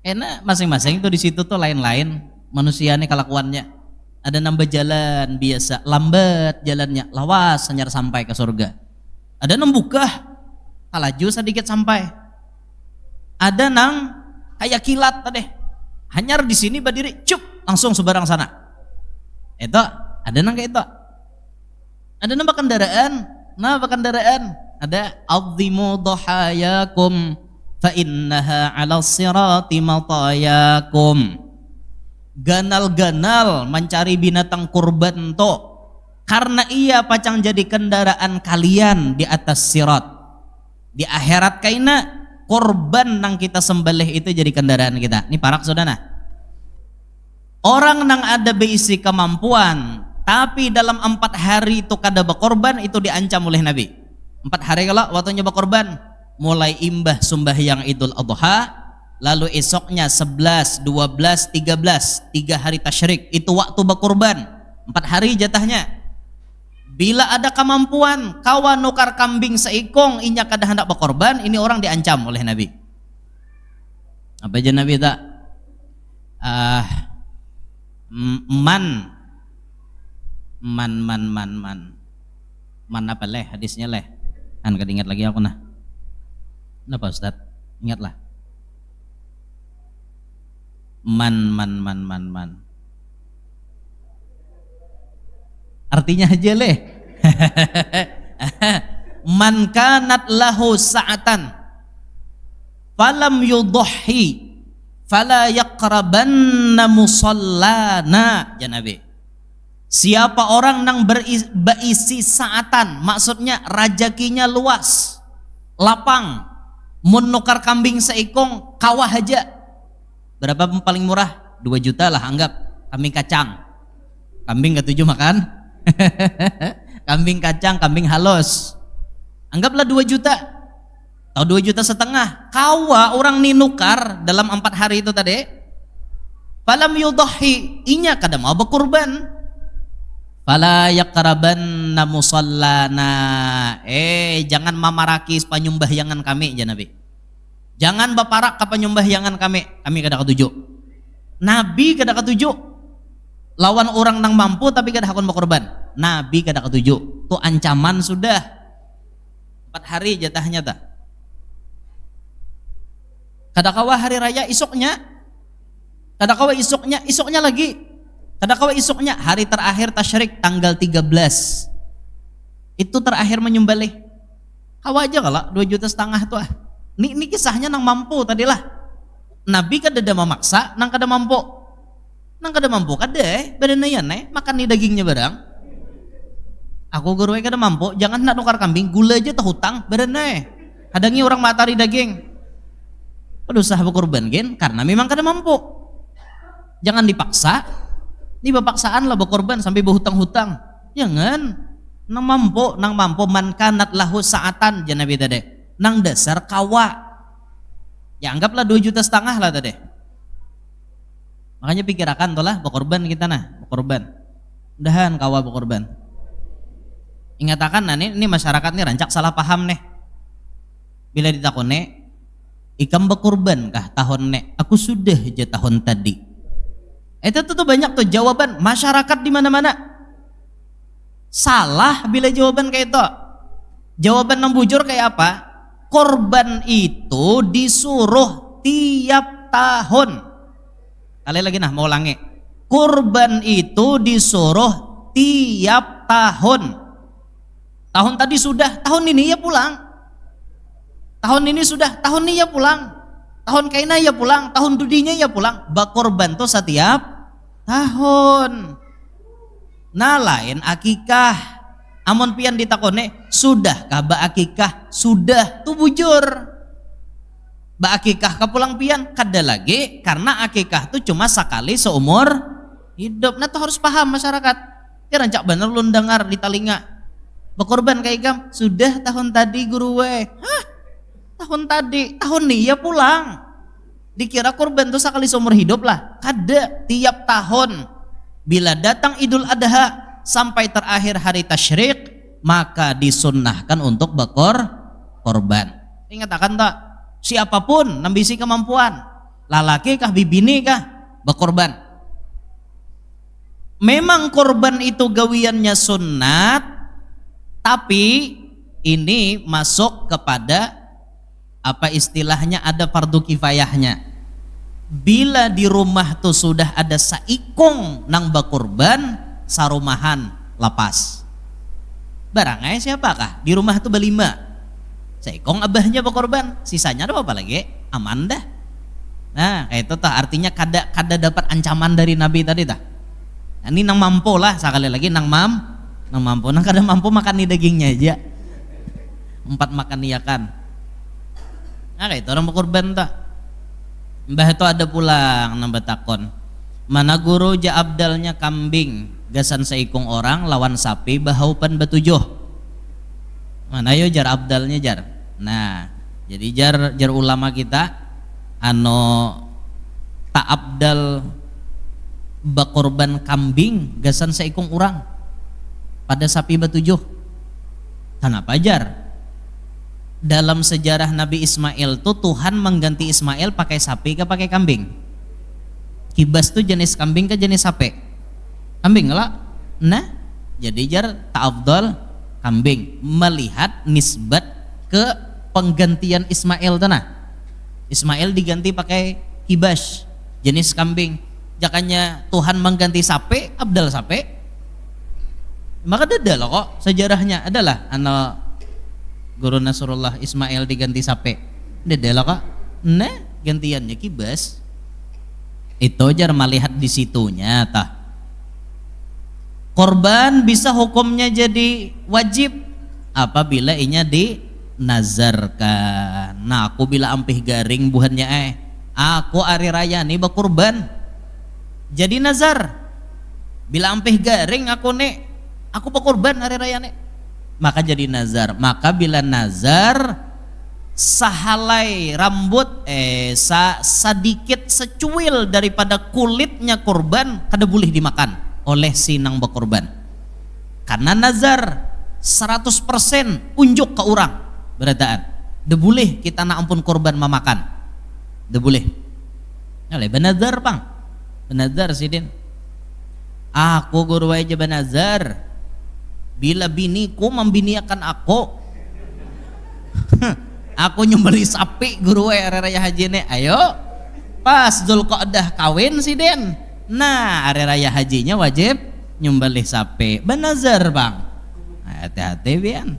Enak masing-masing tuh di situ tuh lain-lain manusia nih kelakuannya. Ada nambah jalan biasa, lambat jalannya, lawas hanyar sampai ke surga. Ada nembuka, laju sedikit sampai. Ada nang kayak kilat tadi, hanyar di sini berdiri, cup langsung sebarang sana. Itu ada nang kayak itu. Ada nambah kendaraan, ada azimu dhahayakum fa innaha 'ala sirati matayakum. Ganal-ganal mencari binatang kurban to, karena ia pacang jadi kendaraan kalian di atas sirat. Di akhirat kaina korban nang kita sembelih itu jadi kendaraan kita. Ini parak saudara. Orang nang ada beisi kemampuan tapi dalam 4 hari itu kada berkorban, itu diancam oleh Nabi. 4 hari kalau waktunya berkorban, mulai imbah sembahyang Idul Adha, lalu esoknya 11, 12, 13, 3 hari tasyrik, itu waktu berkorban. 4 hari jatahnya. Bila ada kemampuan kawan nukar kambing seikong, inya kada hendak berkorban, ini orang diancam oleh Nabi. Apa aja Nabi tak? Man apa leh hadisnya leh? Kan kada ingat lagi aku nah. Kenapa Ustaz? Ingatlah. Man. Artinya aja leh. Man kanat lahu sa'atan falam yudhi fala yaqrabanna musallana, ya Nabi. Siapa orang nang berisi saatan, maksudnya rajakinya luas, lapang, menukar kambing seikong kawah aja. Berapa paling murah? 2 juta lah anggap. Kambing kacang. Kambing ketujuh makan. Kambing kacang, kambing halus. Anggaplah 2 juta. Atau 2,5 juta. Kawa orang ninukar dalam 4 hari itu tadi. Falam yudhi, inya kada mau berkurban. Fala yaqrabanna musallana. Jangan mamaraki penyembahyangan kami, ya Nabi. Jangan baparak ke penyembahyangan kami kada ketuju. Nabi kada ketuju. Lawan orang nang mampu tapi kada hakun berkorban. Nabi kada ketuju. Itu ancaman sudah. 4 hari jatahnya tak. Kadakawa hari raya isuknya, kadakawa isuknya lagi, kadakawa isuknya hari terakhir tasyrik tanggal 13. Itu terakhir menyembelih. Kawa aja kalau 2,5 juta tuh. Ini kisahnya nang mampu tadilah. Nabi kada memaksa, nang kada mampu. Nang kada mampu kada badan yan makan nih dagingnya barang. Aku guru kada mampu, jangan nak nukar kambing, gula aja tah hutang badan hadangi orang matari daging. Berusaha berkorban gen karena memang kada mampu. Jangan dipaksa. Ini paksaan lah berkorban sampai berhutang-hutang. Jangan. Nang mampu man kanat lahu saatan jangan Nabi tadi. Nang dasar kawa. Ya anggaplah 2,5 juta lah tadi. Makanya pikirakan tuh lah berkorban kita berkorban. Mudahan kawa berkorban. Ingatakan ini masyarakat nih rancak salah paham nih. Bila ditakone ikam berkorban kah tahun nek? Aku sudah aja tahun tadi. Itu tuh banyak tuh jawaban masyarakat di mana-mana. Salah bila jawaban kayak itu. Jawaban yang bujur kayak apa? Korban itu disuruh tiap tahun. Kali lagi mau ulangi. Korban itu disuruh tiap tahun. Tahun tadi sudah, tahun ini ya pulang. Tahun ini sudah, tahun ini ya pulang. Tahun kaina ya pulang, tahun dudinya ya pulang. Bakorban tuh setiap tahun. Nah lain akikah. Amun pian ditakone sudahkah ba akikah? Sudah tuh bujur. Ba akikah ka pulang pian kada lagi karena akikah tuh cuma sekali seumur hidup. Nah tuh harus paham masyarakat. Ya rancak bener lu dengar di telinga. Berkorban kayak gam sudah tahun tadi guru we. Hah? Tahun tadi, tahun nih ya pulang. Dikira korban tuh sekali seumur hidup lah. Kada tiap tahun. Bila datang Idul Adha sampai terakhir hari tasyrik, maka disunnahkan untuk korban. Ingat akan tak? Siapapun nambisi kemampuan, lalaki kah bibini kah berkorban. Memang korban itu gawiannya sunat, tapi ini masuk kepada apa istilahnya ada fardu kifayahnya. Bila di rumah tuh sudah ada saikong nang bakorban, sarumahan lapas. Barangnya siapakah? Di rumah tuh berlima. Saikong abahnya bakorban, sisanya ada apa lagi? Aman dah. Nah, kayak itu tah artinya kada dapat ancaman dari Nabi tadi tah. Nah, ini nang mampu lah sekali lagi nang mampu. Nang kada mampu makan nih dagingnya aja. 4 makan niakan. Nah, kayak itu orang bakorban tah. Mbah itu ada pulang nambah takon. Mana guru ja abdalnya kambing gasan seikung orang lawan sapi bahaupan betujuh. Mana yo jar abdalnya jar. Nah, jadi jar ulama kita tak abdal bakorban kambing gasan seikung orang pada sapi betujuh. Kenapa jar? Dalam sejarah Nabi Ismail tuh Tuhan mengganti Ismail pakai sapi ke pakai kambing? Kibas tuh jenis kambing ke jenis sapi? Kambing lah. Nah, jadi jar ta'afdal kambing melihat nisbat ke penggantian Ismail tanah. Ismail diganti pakai kibas jenis kambing. Jakanya Tuhan mengganti sapi, abdal sapi. Maka ada loh kok sejarahnya adalah Guru Nasrullah Ismail diganti sapi. Dedela kak, nah gantiannya kibas. Itu jar melihat di situnya tah. Korban bisa hukumnya jadi wajib apabila inya dinazarkan. Nah aku bila ampih garing buhannya aku hari raya nih berkorban. Jadi nazar. Bila ampih garing aku berkorban hari raya nih. Maka jadi nazar. Maka bila nazar sahalai rambut sedikit secuil daripada kulitnya korban kada boleh dimakan oleh si nang berkorban. Karena nazar 100% unjuk ke orang berataan. De boleh kita nak ampun korban memakan. De boleh. Oleh benazar bang. Benazar sidin. Aku guru aja benazar. Bila biniku membiniakan aku Aku nyembeli sapi guru hari raya haji nih. Ayo pas Zulqa'dah kawin si Den. Nah hari raya hajinya wajib nyembelih sapi. Benazar bang. Hati-hati Bian.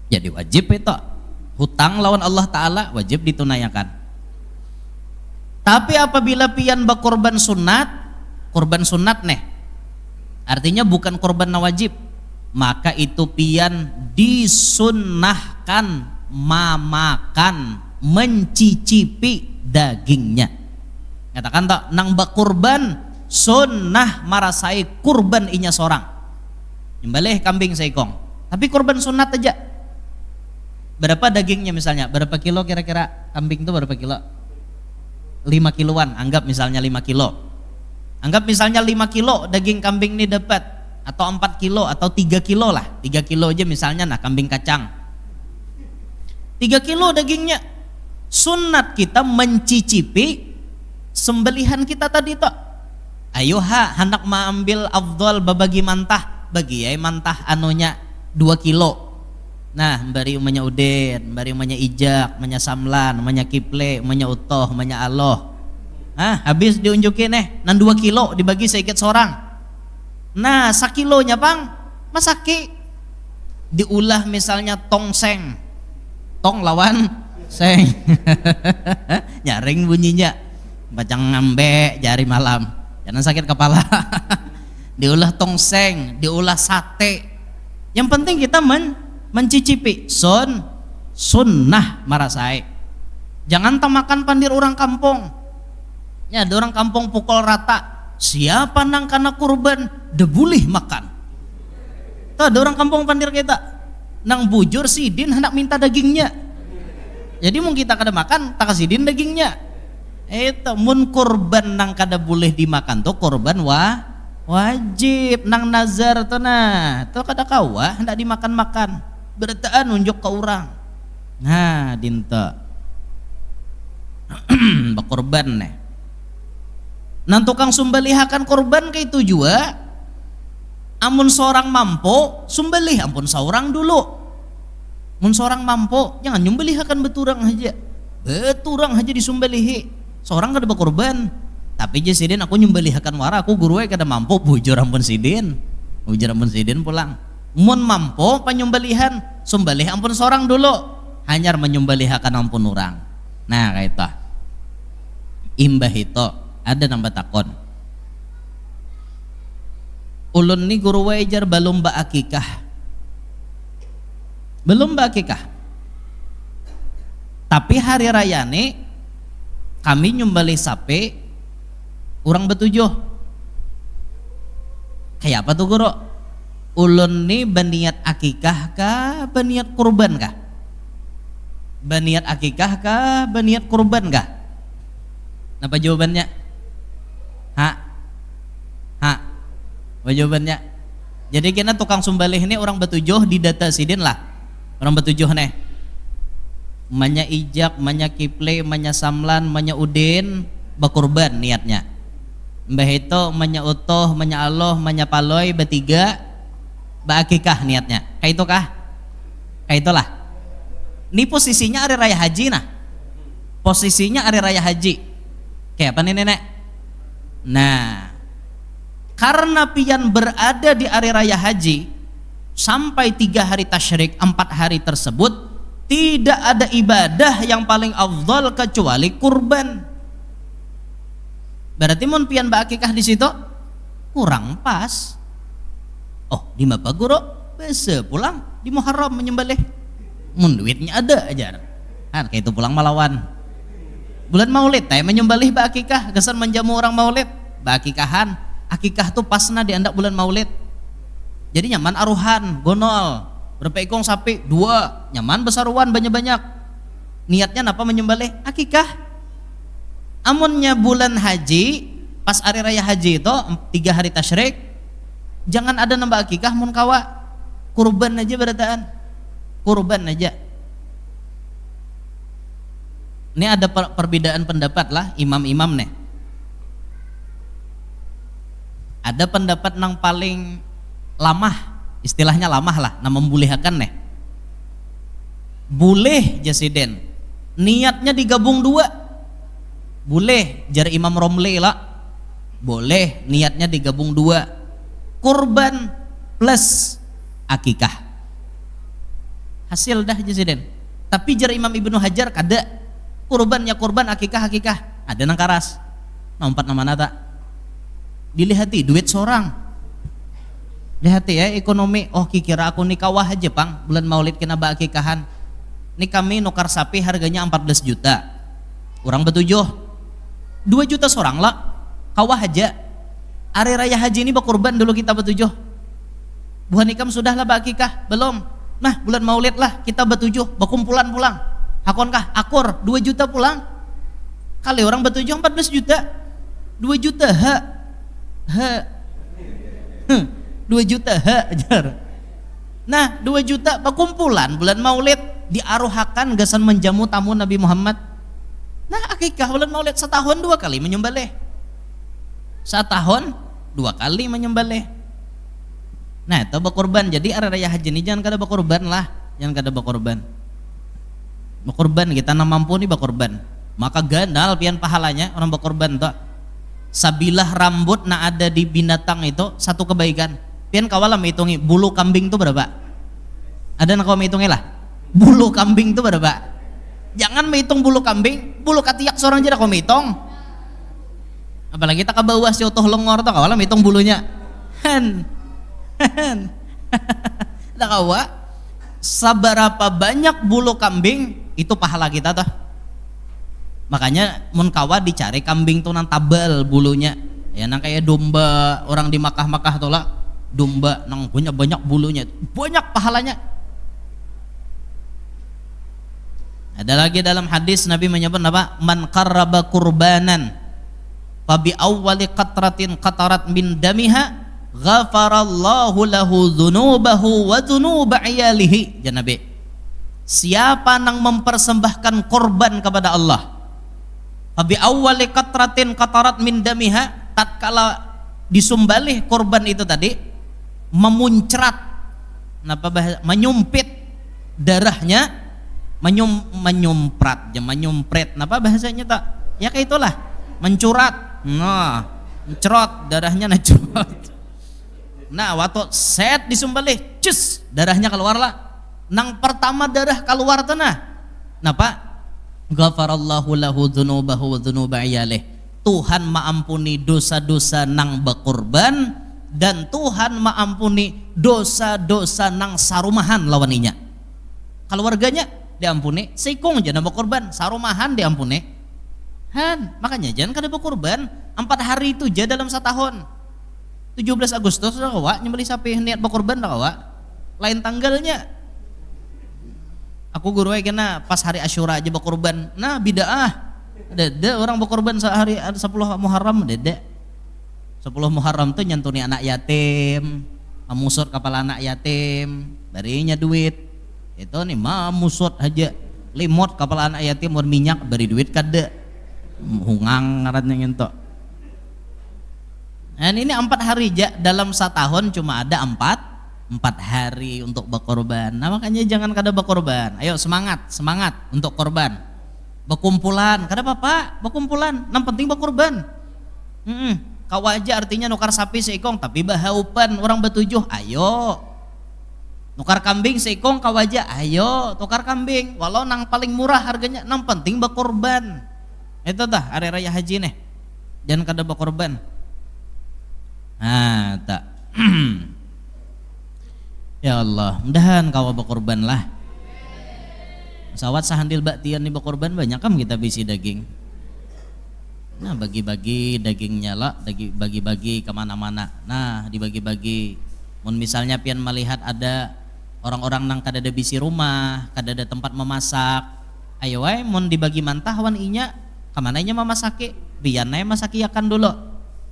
Jadi wajib itu hutang lawan Allah Ta'ala wajib ditunaikan. Tapi apabila pian berkorban sunat nih, artinya bukan korban wajib, maka itu pian disunnahkan memakan, mencicipi dagingnya. Katakan tak nang berkorban sunnah marasai kurban inya seorang. Nyembelih kambing seekong, tapi korban sunat aja. Berapa dagingnya misalnya? Berapa kilo kira-kira kambing itu berapa kilo? 5 kiloan, anggap misalnya 5 kilo. Anggap misalnya 5 kilo daging kambing ini dapat, atau 4 kilo atau 3 kilo lah. 3 kilo aja misalnya, nah kambing kacang 3 kilo dagingnya. Sunat kita mencicipi sembelihan kita tadi toh. Ayo hendak mengambil afdal babagi mantah, bagi ya mantah anunya 2 kilo. Nah, bari umanya Udin, bari umanya Ijak, umanya Samlan, umanya Kiple, umanya Utoh, umanya Allah. Habis diunjukin nan 2 kilo dibagi sedikit seorang. Nah, sakilonya bang, masaki diulah misalnya tongseng. Tong lawan seng. Nyaring bunyinya. Bacang ngambe jari malam. Jangan sakit kepala. Diulah tongseng, diulah sate. Yang penting kita mencicipi sunnah marasai. Jangan tamakan pandir orang kampung. Ya ada orang kampung pukul rata. Siapa nang kana kurban debulih makan. Tuh ada orang kampung pandir kita. Nang bujur sidin hendak minta dagingnya. Jadi mau kita kada makan tak sidin dagingnya. Itu mun kurban nang kada boleh dimakan tuh kurban wajib nang nazar tuh nah. Tuh kada kawa hendak dimakan-makan. Bertaan nunjuk ke orang. Nah dinta berkorban nih. Nan tukang sumbelihakan korban ke itu juga. Amun seorang mampu sumbelih, ampun seorang dulu. Mun seorang mampu jangan nyumbelihakan beturang aja. Beturang aja disumbelihi. Seorang kada berkorban. Tapi je sidin aku nyumbelihakan wara aku guru kada mampu bujur ampun sidin. Bujur ampun sidin pulang. Mun mampu penyembelihan sembelih ampun seorang dulu, hanyar menyembelihakan ampun orang. Nah kayak itu imbah itu ada nambah takon. Ulun ni guru wajar belum akikah, tapi hari raya nih kami nyembelih sapi orang betujuh. Kayak apa tuh guru? Ulun nih beniat akikah kah, beniat kurban kah? Beniat akikah kah, beniat kurban kah? Apa jawabannya? Apa jawabannya? Jadi kena tukang sembelih ini orang betujuh di data sidin lah. Orang betujuh nih. Manya Ijak, manya Kiple, manya Samlan, manya Udin berkurban niatnya. Mbah itu manya Utoh, manya Allah, manya Paloy bertiga akikah niatnya. Kayak itu kah? Kayak itulah. Ini posisinya hari raya haji nah. Posisinya hari raya haji. Kayak apa nih nenek? Nah, karena pian berada di hari raya haji sampai 3 hari tasyrik, 4 hari tersebut tidak ada ibadah yang paling afdal kecuali kurban. Berarti mun pian akikah di situ kurang pas. Oh di mapa guru bisa pulang di Muharram menyembelih. Mun duitnya ada aja. Kayak itu pulang malawan. Bulan Maulid teh menyembelih akikah, kesan menjamu orang Maulid, akikahan. Akikah tuh pasna diandak bulan Maulid. Jadi nyaman aruhan, gonol, berapa ekong sapi? 2, nyaman besaruan banyak-banyak. Niatnya napa menyembelih? Akikah. Amunnya bulan haji, pas hari raya haji itu 3 hari tasyrik, jangan ada nambah akikah mun kawa. Kurban aja berataan. Kurban aja. Ini ada perbedaan pendapat lah imam-imam nih. Ada pendapat yang paling lamah, istilahnya lamah lah, nah membolehkan nih. Boleh jasiden niatnya digabung dua, boleh jar Imam Romli lah, boleh niatnya digabung dua, kurban plus akikah hasil dah jasiden. Tapi jar Imam Ibnu Hajar kada kurban ya kurban, akikah akikah, ada nang karas nompat nama nata dilihati duit seorang, lihati ya ekonomi. Oh kira aku nikah wah aja pang bulan maulid kena ba akikahan. Ini kami nukar sapi harganya 14 juta. Orang betujuh 2 juta seorang lah. Kawah aja. Hari raya haji ini berkurban dulu kita betujuh. Buhan ikam sudah lah bakikah? Belum. Nah bulan maulid lah kita betujuh. Berkumpulan pulang. Hakonkah? Akur 2 juta pulang. Kali orang betujuh 14 juta. 2 juta 2 juta ajar. Nah 2 juta berkumpulan bulan maulid diaruhakan gasan menjamu tamu Nabi Muhammad. Nah akikah bulan maulid setahun 2 kali menyembelih, setahun 2 kali menyembelih. Nah itu berkorban. Jadi hari raya haji ini jangan kada berkorban lah, jangan kada berkorban. Berkorban kita na mampu nih berkorban, maka ganal pian pahalanya orang berkorban tuh. Sabilah rambut na ada di binatang itu satu kebaikan. Pian kawalam hitungi bulu kambing tuh berapa? Ada nak kau menghitungi lah. Bulu kambing itu berapa? Jangan menghitung bulu kambing, bulu katiak seorang aja kau menghitung. Apalagi kita ke bawah si utuh lengor tuh kawalah menghitung bulunya. Tak kawa seberapa banyak bulu kambing itu pahala kita tuh. Makanya mun kawa dicari kambing tuh nang tabal bulunya. Ya nang kayak domba orang di Makkah tuh lah. Domba nang banyak bulunya, banyak pahalanya. Ada lagi dalam hadis Nabi menyebut apa? Man qarraba qurbanan fa bi awwali qatratin qatarat min damiha ghafarallahu lahu dzunubahu wa dzunuba iyalihi. Ya Nabi, siapa nang mempersembahkan korban kepada Allah, fa bi awwali qatratin qatarat min damiha, tatkala disumbalih korban itu tadi memuncrat, napa bahasa menyumpit darahnya, menyumprat, napa bahasanya tak? Ya kayak itulah, mencurat, nah, mencerot darahnya curot. Nah, waktu set disembelih, cus, darahnya keluar lah. Nang pertama darah keluar tanah, napa? Ghafarallahu lahu dzunubahu wa dzunuba iyalih. Tuhan maampuni dosa-dosa nang berkorban dan Tuhan maampuni dosa-dosa nang sarumahan lawaninya. Keluarganya diampuni, seikung aja nambah korban, sarumahan diampuni. Makanya jangan kada berkorban 4 hari itu aja dalam setahun. 17 Agustus dah kawa nyembelih sapi niat berkorban dah kawa. Lain tanggalnya. Aku guru kena pas hari Asyura aja berkorban. Nah bidaah. Dede orang berkorban sehari 10 Muharram dede. 10 Muharram tuh nyantuni anak yatim, amusur kepala anak yatim, barinya duit. Itu nih mamusut aja limot kepala anak yatim mau minyak beri duit kada hungang ngarannya ngentok. Dan ini 4 hari aja dalam setahun cuma ada 4 hari untuk berkorban. Nah makanya jangan kada berkorban. Ayo semangat untuk korban. Berkumpulan kada apa-apa, berkumpulan. Yang penting berkorban. Kau aja artinya nukar sapi seikong tapi bahaupan orang betujuh. Ayo nukar kambing seikong kau aja, ayo tukar kambing walau nang paling murah harganya, nang penting berkorban. Itu dah hari raya haji nih, jangan kada berkorban. Nah tak ya Allah, mudahan kau berkorban lah. Sawat sahandil baktian nih berkorban banyak kam kita bisi daging. Nah bagi-bagi dagingnya lah, bagi-bagi kemana-mana. Nah dibagi-bagi. Mun misalnya pian melihat ada orang-orang nang kada ada bisi rumah, kada ada tempat memasak, ayo wae mun dibagi mantah wan inya kamana inya memasaki, biar nae masaki akan dulu.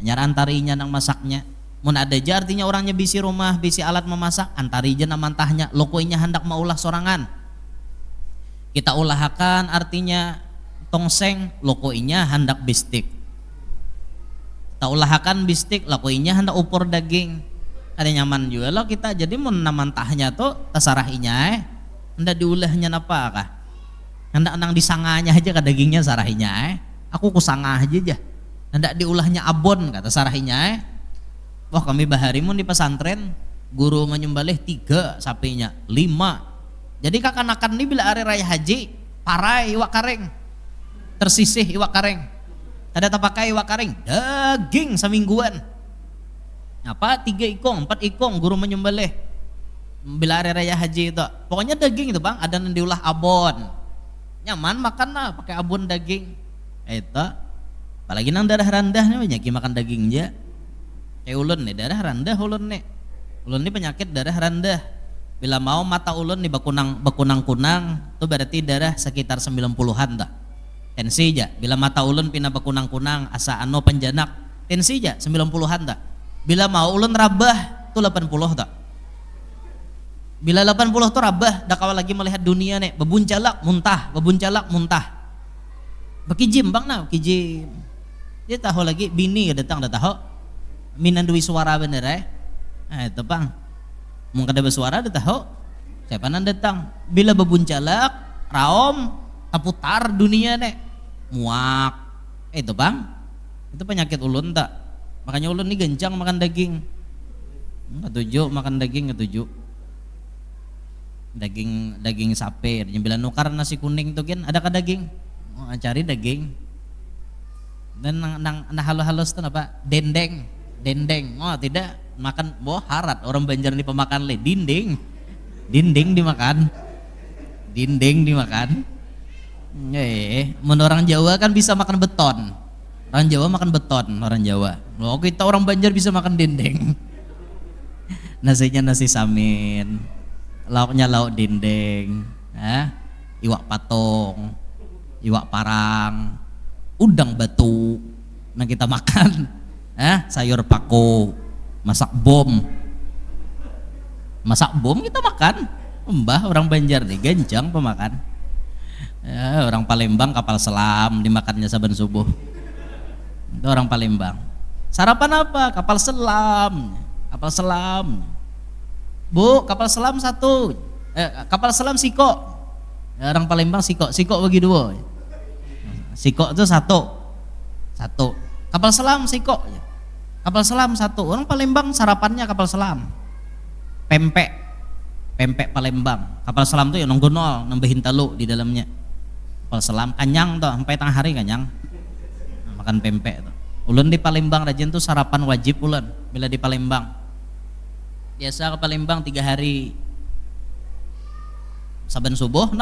Nyar antarinya nang masaknya. Mun ada aja artinya orangnya bisi rumah, bisi alat memasak, antari aja nang mantahnya, loko inya hendak maulah sorangan. Kita ulahakan artinya tongseng, loko inya hendak bistik. Kita ulahakan bistik, loko inya hendak upur daging. Ada nyaman juga loh kita, jadi mun namantahnya tuh terserah inya Hendak diulahnya napa kah? Hendak nang disanganya aja ke dagingnya sarahinya Aku kusangah aja. Hendak diulahnya abon kata sarahinya Wah kami baharimun di pesantren guru menyembelih 3 sapinya, 5. Jadi kakanakan ini bila hari raya haji parai iwak karing. Tersisih iwak karing. Ada tapakai iwak karing, daging semingguan. Apa 3 ikong, 4 ikong guru menyembelih. Bila hari raya haji itu, pokoknya daging itu bang, ada yang diulah abon, nyaman makan lah pakai abon daging. Itu, apalagi nang darah rendah nih banyak makan dagingnya. Kayak ulun nih darah rendah ulun nih penyakit darah rendah. Bila mau mata ulun nih bekunang-kunang, itu berarti darah sekitar 90-an tak. Tensi aja, bila mata ulun pina bekunang-kunang, asa ano penjanak, tensi aja 90-an tak. Bila mau ulun rabah, itu 80 tak. Bila 80 tuh rabah, dah kawal lagi melihat dunia nih, bebuncalak muntah. Bekijim bang nah, bekijim. Dia tahu lagi bini datang dah tahu. Minan duwi suara bener itu bang. Mungkin ada bersuara dah tahu. Siapa nan datang? Bila bebuncalak, raom, taputar dunia nih, muak. Itu bang. Itu penyakit ulun tak. Makanya ulun nih gencang makan daging. Ketujuh makan daging ketujuh. Daging sapi, yang bilang nukar nasi kuning tuh kan ada ke daging, cari daging. Dan nang halus-halus tuh apa? Dendeng, oh tidak makan, harat orang Banjar nih pemakan le, dinding dimakan. Menurut orang Jawa kan bisa makan beton, orang Jawa makan beton, orang Jawa. Loh kita orang Banjar bisa makan dendeng. Nasinya nasi samin. Lauknya lauk dinding, iwak patong, iwak parang, udang batu. Nah kita makan, sayur pako, masak bom kita makan. Mbah orang Banjar nih gencang pemakan. Orang Palembang kapal selam dimakannya saban subuh. Itu orang Palembang. Sarapan apa? Kapal selam. Bu, kapal selam 1. Kapal selam siko. Orang Palembang siko bagi 2. Siko itu 1. Kapal selam siko. Kapal selam 1. Orang Palembang sarapannya kapal selam. Pempek Palembang. Kapal selam tuh ya nonggonol, nambahin talu di dalamnya. Kapal selam kanyang tuh, sampai tengah hari kanyang. Makan pempek tuh. Ulun di Palembang rajin tuh sarapan wajib ulun bila di Palembang. Biasa ke Palembang 3 hari saban subuh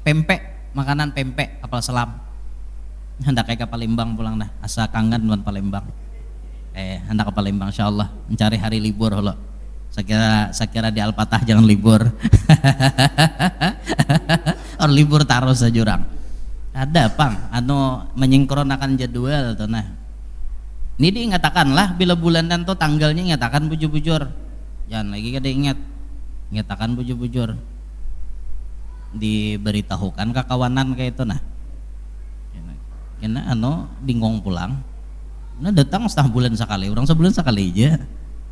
pempek, makanan pempek kapal selam. Hendak kayak ke Palembang pulang dah, asa kangen dengan Palembang. Hendak ke Palembang insyaallah mencari hari libur holo. Saya kira di Alpatah jangan libur. Or libur taruh sajurang. Ada pang menyingkronakan jadwal tuh nah. Ini diingatakan lah bila bulanan tuh tanggalnya ingatakan bujur-bujur. Jangan lagi kada ingatakan bujur-bujur, diberitahukan ke kawanan kayak itu nah. Kena dingong pulang. Nah datang setengah bulan sekali, orang sebulan sekali aja.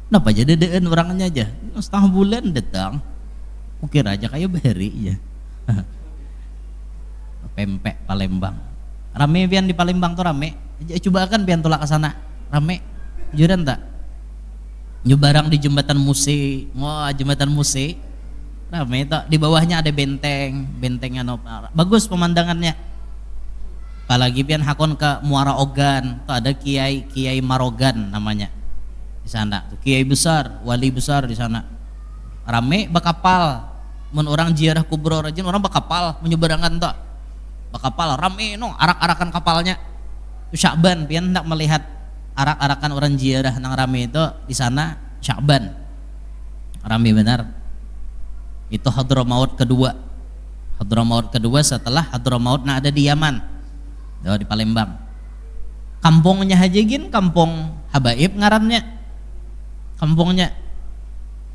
Kenapa aja dedeen orangnya aja? Setengah bulan datang. Ukir aja kayak bahari ya. Pempek Palembang. Rame pian di Palembang tuh rame. Coba kan pian tulak ke sana. Rame. Juran tak? Nyebarang di jembatan Musi, jembatan Musi, ramai itu. Di bawahnya ada bentengnya bagus pemandangannya. Apalagi pian hakon ke Muara Ogan, tuh ada Kiai Marogan namanya di sana. Tuh Kiai besar, wali besar di sana. Rame bakapal, mun orang ziarah kubro rajin orang bakapal menyeberangan tuh. Bakapal rame arak-arakan kapalnya. Tuh Syakban pian hendak melihat arak-arakan orang ziarah nang rame itu di sana Syakban. Rame benar. Itu Hadramaut kedua setelah Hadramaut ada di Yaman. Di Palembang. Kampungnya Hajigin kampung Habaib ngarannya. Kampungnya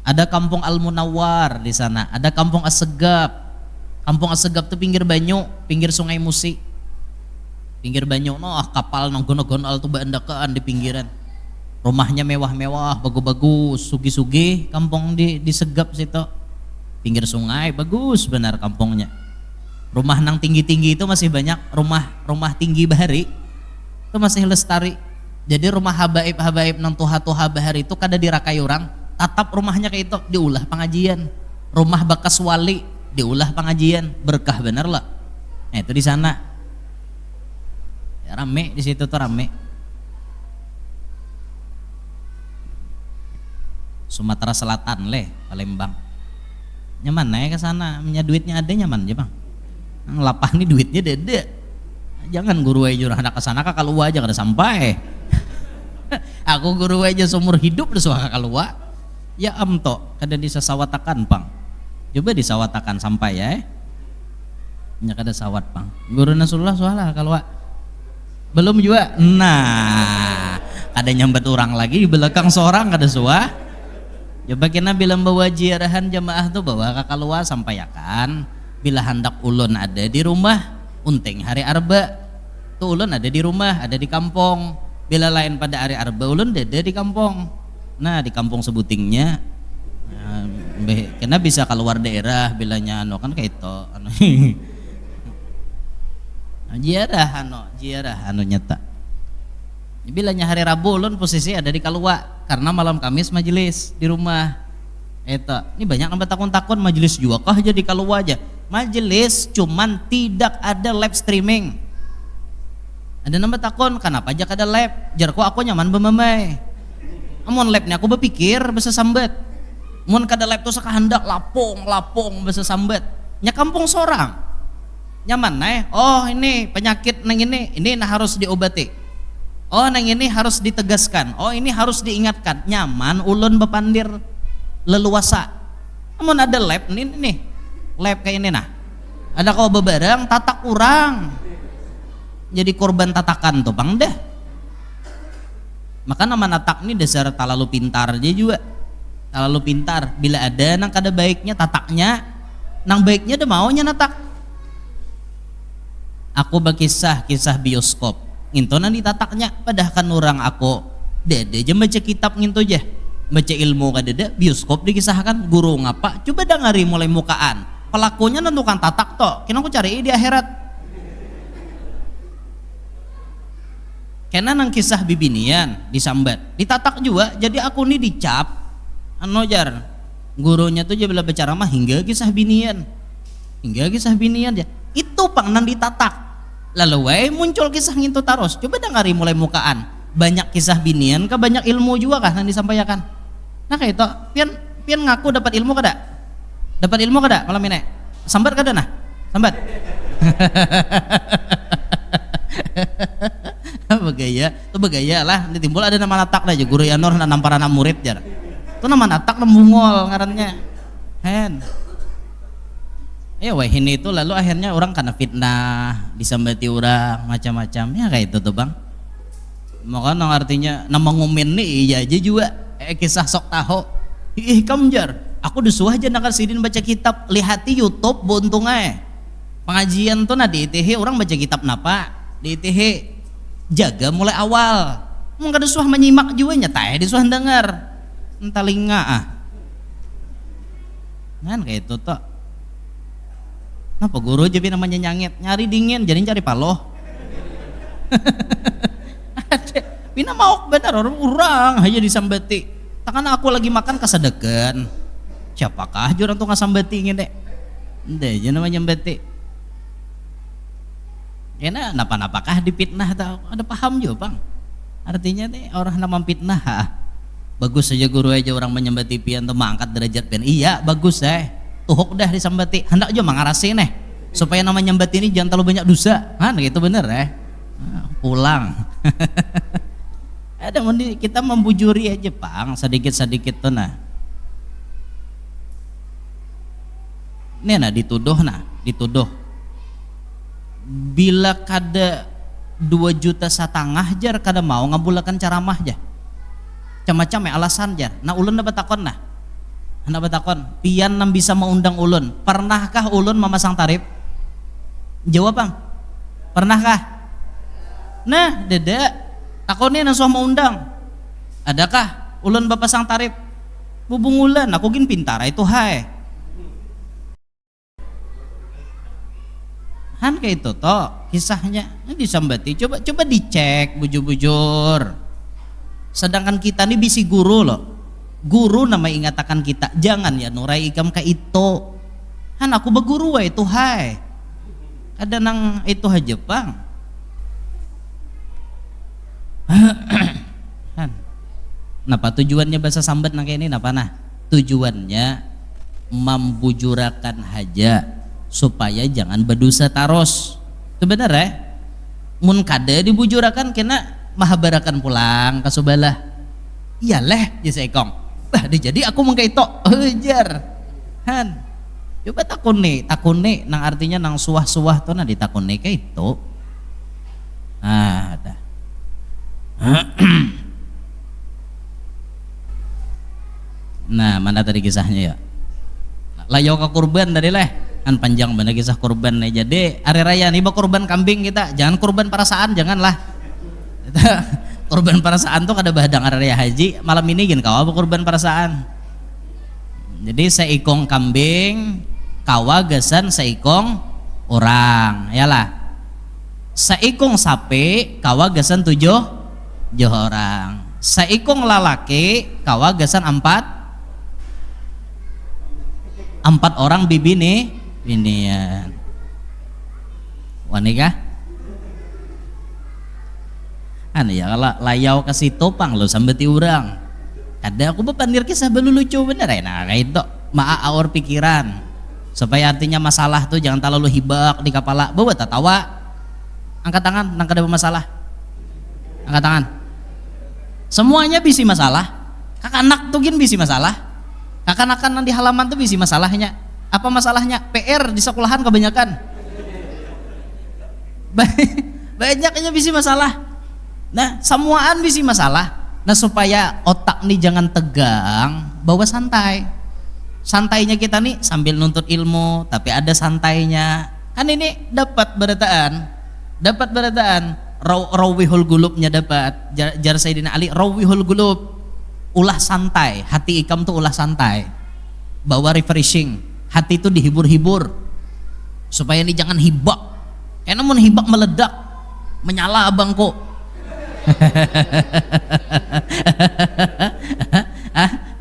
ada kampung Al Munawwar di sana, ada kampung Assegap. Kampung Assegap itu pinggir banyu, pinggir Sungai Musi. Pinggir banyu kapal gon-gon-al tuh bandakaan di pinggiran. Rumahnya mewah-mewah, bagus-bagus, sugi-sugi, kampung di Segap situ. pinggir sungai, bagus benar kampungnya. Rumah nang tinggi-tinggi itu masih banyak, rumah tinggi bahari itu masih lestari. Jadi rumah habaib nang tuha-tuha bahari itu kada dirakai orang, tatap rumahnya kayak itu, diulah pengajian. Rumah bekas wali diulah pengajian, berkah bener lah. Nah itu di sana ya, rame di situ tuh rame. Sumatera Selatan Palembang nyaman naik ke sana, punya duitnya ada nyaman aja bang. Ngelapah nih duitnya dede, jangan guru aja anak kesana kalau aja kada sampai. Aku guru aja seumur hidup udah suaka kalau ya amto kada disasawatakan pang, coba disawatakan sampai ya nya kada sawat pang. Guru Nasrullah soalnya kalau belum juga, nah kada nyambat orang lagi di belakang seorang kada suah. Coba kena bilang bawa jiarahan jamaah tuh bawa ke keluar sampaikan bila hendak ulun ada di rumah unteng hari arba tuh ulun ada di rumah, ada di kampung. Bila lain pada hari arba ulun ada di kampung. Nah di kampung sebutingnya kena bisa keluar daerah bilanya kan kayak itu jiarah nyata. Bilanya hari Rabu ulun posisi ada di Kalua karena malam Kamis majelis di rumah. Ini banyak nambah takun-takun majelis juga kah aja di Kalua aja. Majelis cuman tidak ada live streaming. Ada nambah takun kenapa aja kada live? Jarku aku nyaman bemamai. Amun live-nya aku berpikir bisa sambat. Mun kada live tuh sakahandak lapong bisa sambat. Nya kampung sorang. Nyaman oh ini penyakit nang ini nah harus diobati. Oh nang ini harus ditegaskan, oh ini harus diingatkan. Nyaman ulun bepandir leluasa. Namun ada lab nih lab kayak ini nah ada kau bebarang tatak kurang jadi korban tatakan tuh bang dah. Maka nama natak ini dasar terlalu pintar aja juga, terlalu pintar. Bila ada nang kada baiknya tataknya, nang baiknya ada maunya natak. Aku berkisah bioskop ngintonan ditataknya, padahal kan orang aku dede aja baca kitab nginto aja, baca ilmu kadeda bioskop dikisahkan guru ngapa coba dengari mulai mukaan pelakunya nentukan tatak toh kena aku cari di akhirat. Kena nang kisah bibinian disambat ditatak juga, jadi aku nih dicap jar gurunya tuh dia bila bicara mah hingga kisah binian ya itu pang nang ditatak. Lalu muncul kisah ngintu taros, coba dengari mulai mukaan banyak kisah binian kah banyak ilmu juga kah yang disampaikan. Nah kayak itu pian ngaku dapat ilmu kada malam ini sambat kada nah sambat begaya lah ditimbul ada nama natak aja guru Yanor nampar anak murid jar itu nama natak nembungol ngarannya ini itu lalu akhirnya orang karena fitnah disambati orang macam-macam ya kayak itu tuh bang. Makanya artinya nama ngumin nih iya aja juga kisah sok tahu kamjar aku disuah aja nakal sidin baca kitab lihati YouTube buntung pengajian tuh nah di ITH orang baca kitab napa di ITH jaga mulai awal mau kada suah menyimak juga nyetai disuah dengar entalinga kan kayak itu tuh. Napa guru aja namanya nyangit nyari dingin jadi cari paloh. Pina mau benar orang aja disambati. Takkan aku lagi makan kasadegan. Siapakah orang tuh ngasambati ngene? Ende aja namanya nyambati. Kena napa-napakah dipitnah atau ada paham juga bang? Artinya nih orang nama fitnah. Bagus saja guru aja orang menyambati pian tuh mengangkat derajat pian. Iya bagus tuhuk dah disambati hendak aja mengarasi supaya nama nyambati ini jangan terlalu banyak dosa kan gitu bener pulang ada kita membujuri aja pang sedikit tuh nah ini dituduh bila kada 2,5 juta jar kada mau ngabulakan ceramah aja macam-macam alasan jar nah ulun dapat takon nah hendak bertakon, pian nam bisa mengundang ulun. Pernahkah ulun memasang tarif? Jawab bang, pernahkah? Nah, dede, takonnya nasuh mau undang. Adakah ulun bapasang tarif? Bubung ulan, aku gin pintar itu Han kayak itu toh kisahnya disambati, coba dicek bujur-bujur. Sedangkan kita nih bisi guru loh, guru nama ingatakan kita jangan ya nurai ikam ka itu. Han aku beguru itu hai ada nang itu aja bang. Han napa tujuannya bahasa sambat nang kayak ini napa nah tujuannya membujurakan haja supaya jangan berdosa taros. Itu benar ya, mun kada dibujurakan kena mahabarakan pulang ke subalah. Iyalah ya seekong bah jadi aku mengkaito ujar Han coba takune nang artinya nang suah-suah tuh nah ditakune kayak itu ada nah mana tadi kisahnya ya layau ke kurban tadi leh kan panjang bener kisah kurban nih. Jadi hari raya nih kurban kambing kita jangan kurban perasaan janganlah kurban perasaan tuh kada bahadang hari raya haji malam ini gin kawa kurban perasaan. Jadi seikong kambing kawa gesan seikong orang yalah seikong sapi kawa gesan tujuh orang seikong lalaki kawa gesan empat orang bibini binian wanikah ya kalau layau kasih topang lo sambeti urang ada aku bepandir kisah belu lucu bener ya nah kayak itu maa aur pikiran supaya artinya masalah tuh jangan terlalu hibak di kepala bawa tawa angkat tangan nang kada masalah angkat tangan semuanya bisi masalah kakak anak tuh gin bisi masalah kakak anak di halaman tuh bisi masalahnya apa masalahnya PR di sekolahan kebanyakan banyaknya bisi masalah. Nah semuaan bisi masalah. Nah supaya otak nih jangan tegang bawa santainya kita nih sambil nuntut ilmu tapi ada santainya kan ini dapat berataan rawihul gulubnya dapat jar Sayyidina Ali rawihul gulub ulah santai hati ikam tuh ulah santai bawa refreshing hati itu dihibur-hibur supaya ini jangan hibak namun hibak meledak menyala abangku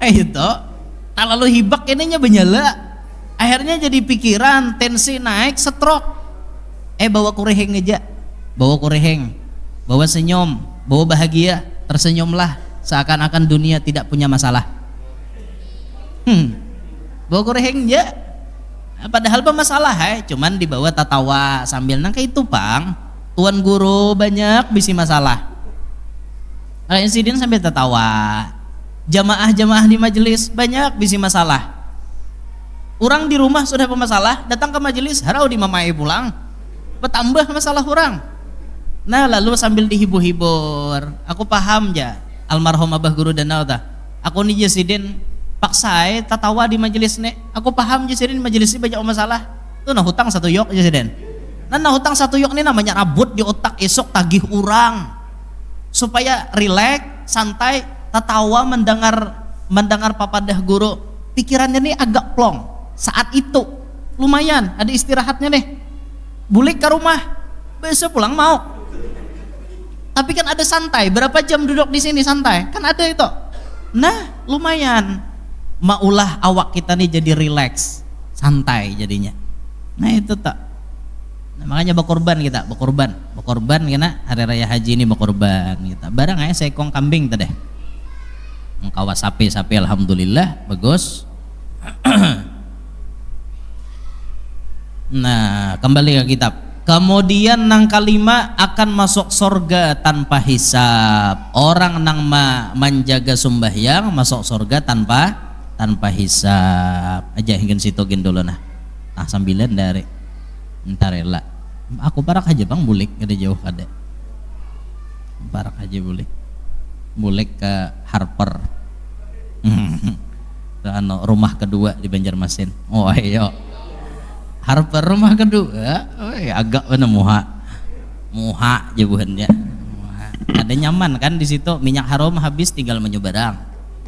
itu terlalu hibak ininya menyala akhirnya jadi pikiran tensi naik stroke bawa kureheng aja bawa senyum bawa bahagia tersenyumlah seakan-akan dunia tidak punya masalah bawa kureheng aja padahal bermasalah cuman dibawa tatawa sambil nang kayak itu pang tuan guru banyak bisi masalah insiden sambil tertawa jamaah di majelis banyak bisi masalah orang di rumah sudah bermasalah datang ke majelis harau di mamai pulang bertambah masalah orang. Nah lalu sambil dihibur-hibur aku paham ya almarhum abah guru danau dah aku nih jasidin paksai tatawa di majelis nih aku paham jasidin majelis ini banyak masalah tuh nah hutang satu yok jasidin nah hutang satu yok ini namanya rabut di otak esok tagih orang supaya rileks santai tatawa mendengar papadah guru pikirannya nih agak plong saat itu lumayan ada istirahatnya nih bulik ke rumah besok pulang mau tapi kan ada santai berapa jam duduk di sini santai kan ada itu nah lumayan maulah awak kita nih jadi rileks santai jadinya nah itu tak nah, makanya berkorban kena hari raya haji ini berkorban kita barang aja seekong kambing tadi mengkawa sapi alhamdulillah bagus. Nah kembali ke kitab kemudian nang kalima akan masuk surga tanpa hisab orang nang menjaga sembahyang masuk surga tanpa hisab aja hingga situ gin dulu nah sambilan dari entar rela aku parak aja bang bulik ada jauh ada parak aja bulik ke Harper rumah kedua di Banjarmasin oh ayo Harper rumah kedua agak bener muha jebuhannya ada nyaman kan di situ minyak harum habis tinggal menyeberang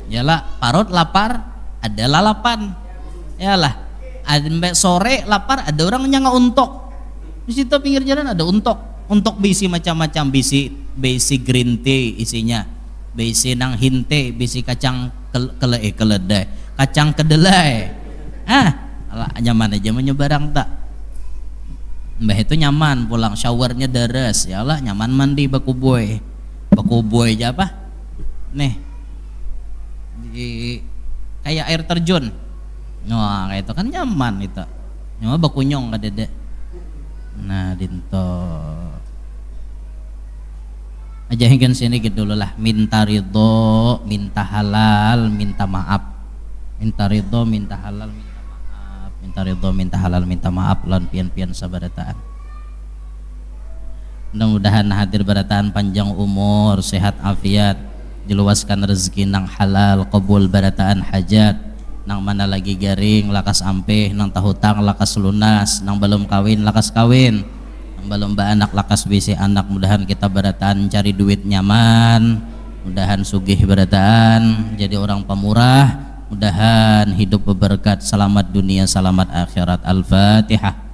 yalah parut lapar ada lalapan yalah ada sore lapar ada orang nyanga untuk Di situ pinggir jalan ada untuk bisi macam-macam, bisi green tea isinya, bisi nang hinte, bisi kacang keledai, kacang kedelai. Alah, nyaman aja menyebarang tak. Mbah itu nyaman, pulang showernya deres, ya Allah nyaman mandi baku boy aja apa? Nih, kayak air terjun. Wah, kayak itu kan nyaman itu. Nyaman bakunyong kadede. Nah, dinto aja hingga sini gitu dulu lah. Minta ridho, minta halal, minta maaf. Minta ridho, minta halal, minta maaf. Minta ridho, minta halal, minta maaf lan pian-pian sabarataan. Mudah-mudahan hadir barataan panjang umur, sehat afiat, diluaskan rezeki nang halal, qabul barataan hajat. Nang mana lagi garing lakas ampeh, nang tahutang lakas lunas, nang belum kawin lakas kawin, nang belum anak lakas bisi anak. Mudahan kita barataan cari duit nyaman, mudahan sugih barataan jadi orang pemurah, mudahan hidup berberkat, selamat dunia selamat akhirat. Al-Fatihah.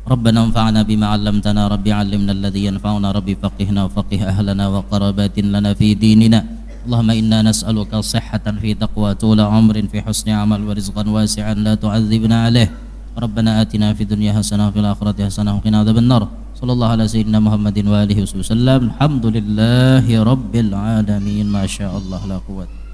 ربنا انفعنا بما علمتنا ربي علمنا الذي ينفعنا ربي فقهنا وفقه أهلنا وقرابات لنا في ديننا اللهم إنا نسألك صحة في تقوى طول عمر في حسن عمل ورزقا واسعا لا تعذبنا عليه ربنا آتنا في الدنيا حسنة وفي الآخرة حسنة وقنا عذاب النار صلى الله على سيدنا محمد وآله وسلم الحمد لله رب العالمين ما شاء الله لا قوة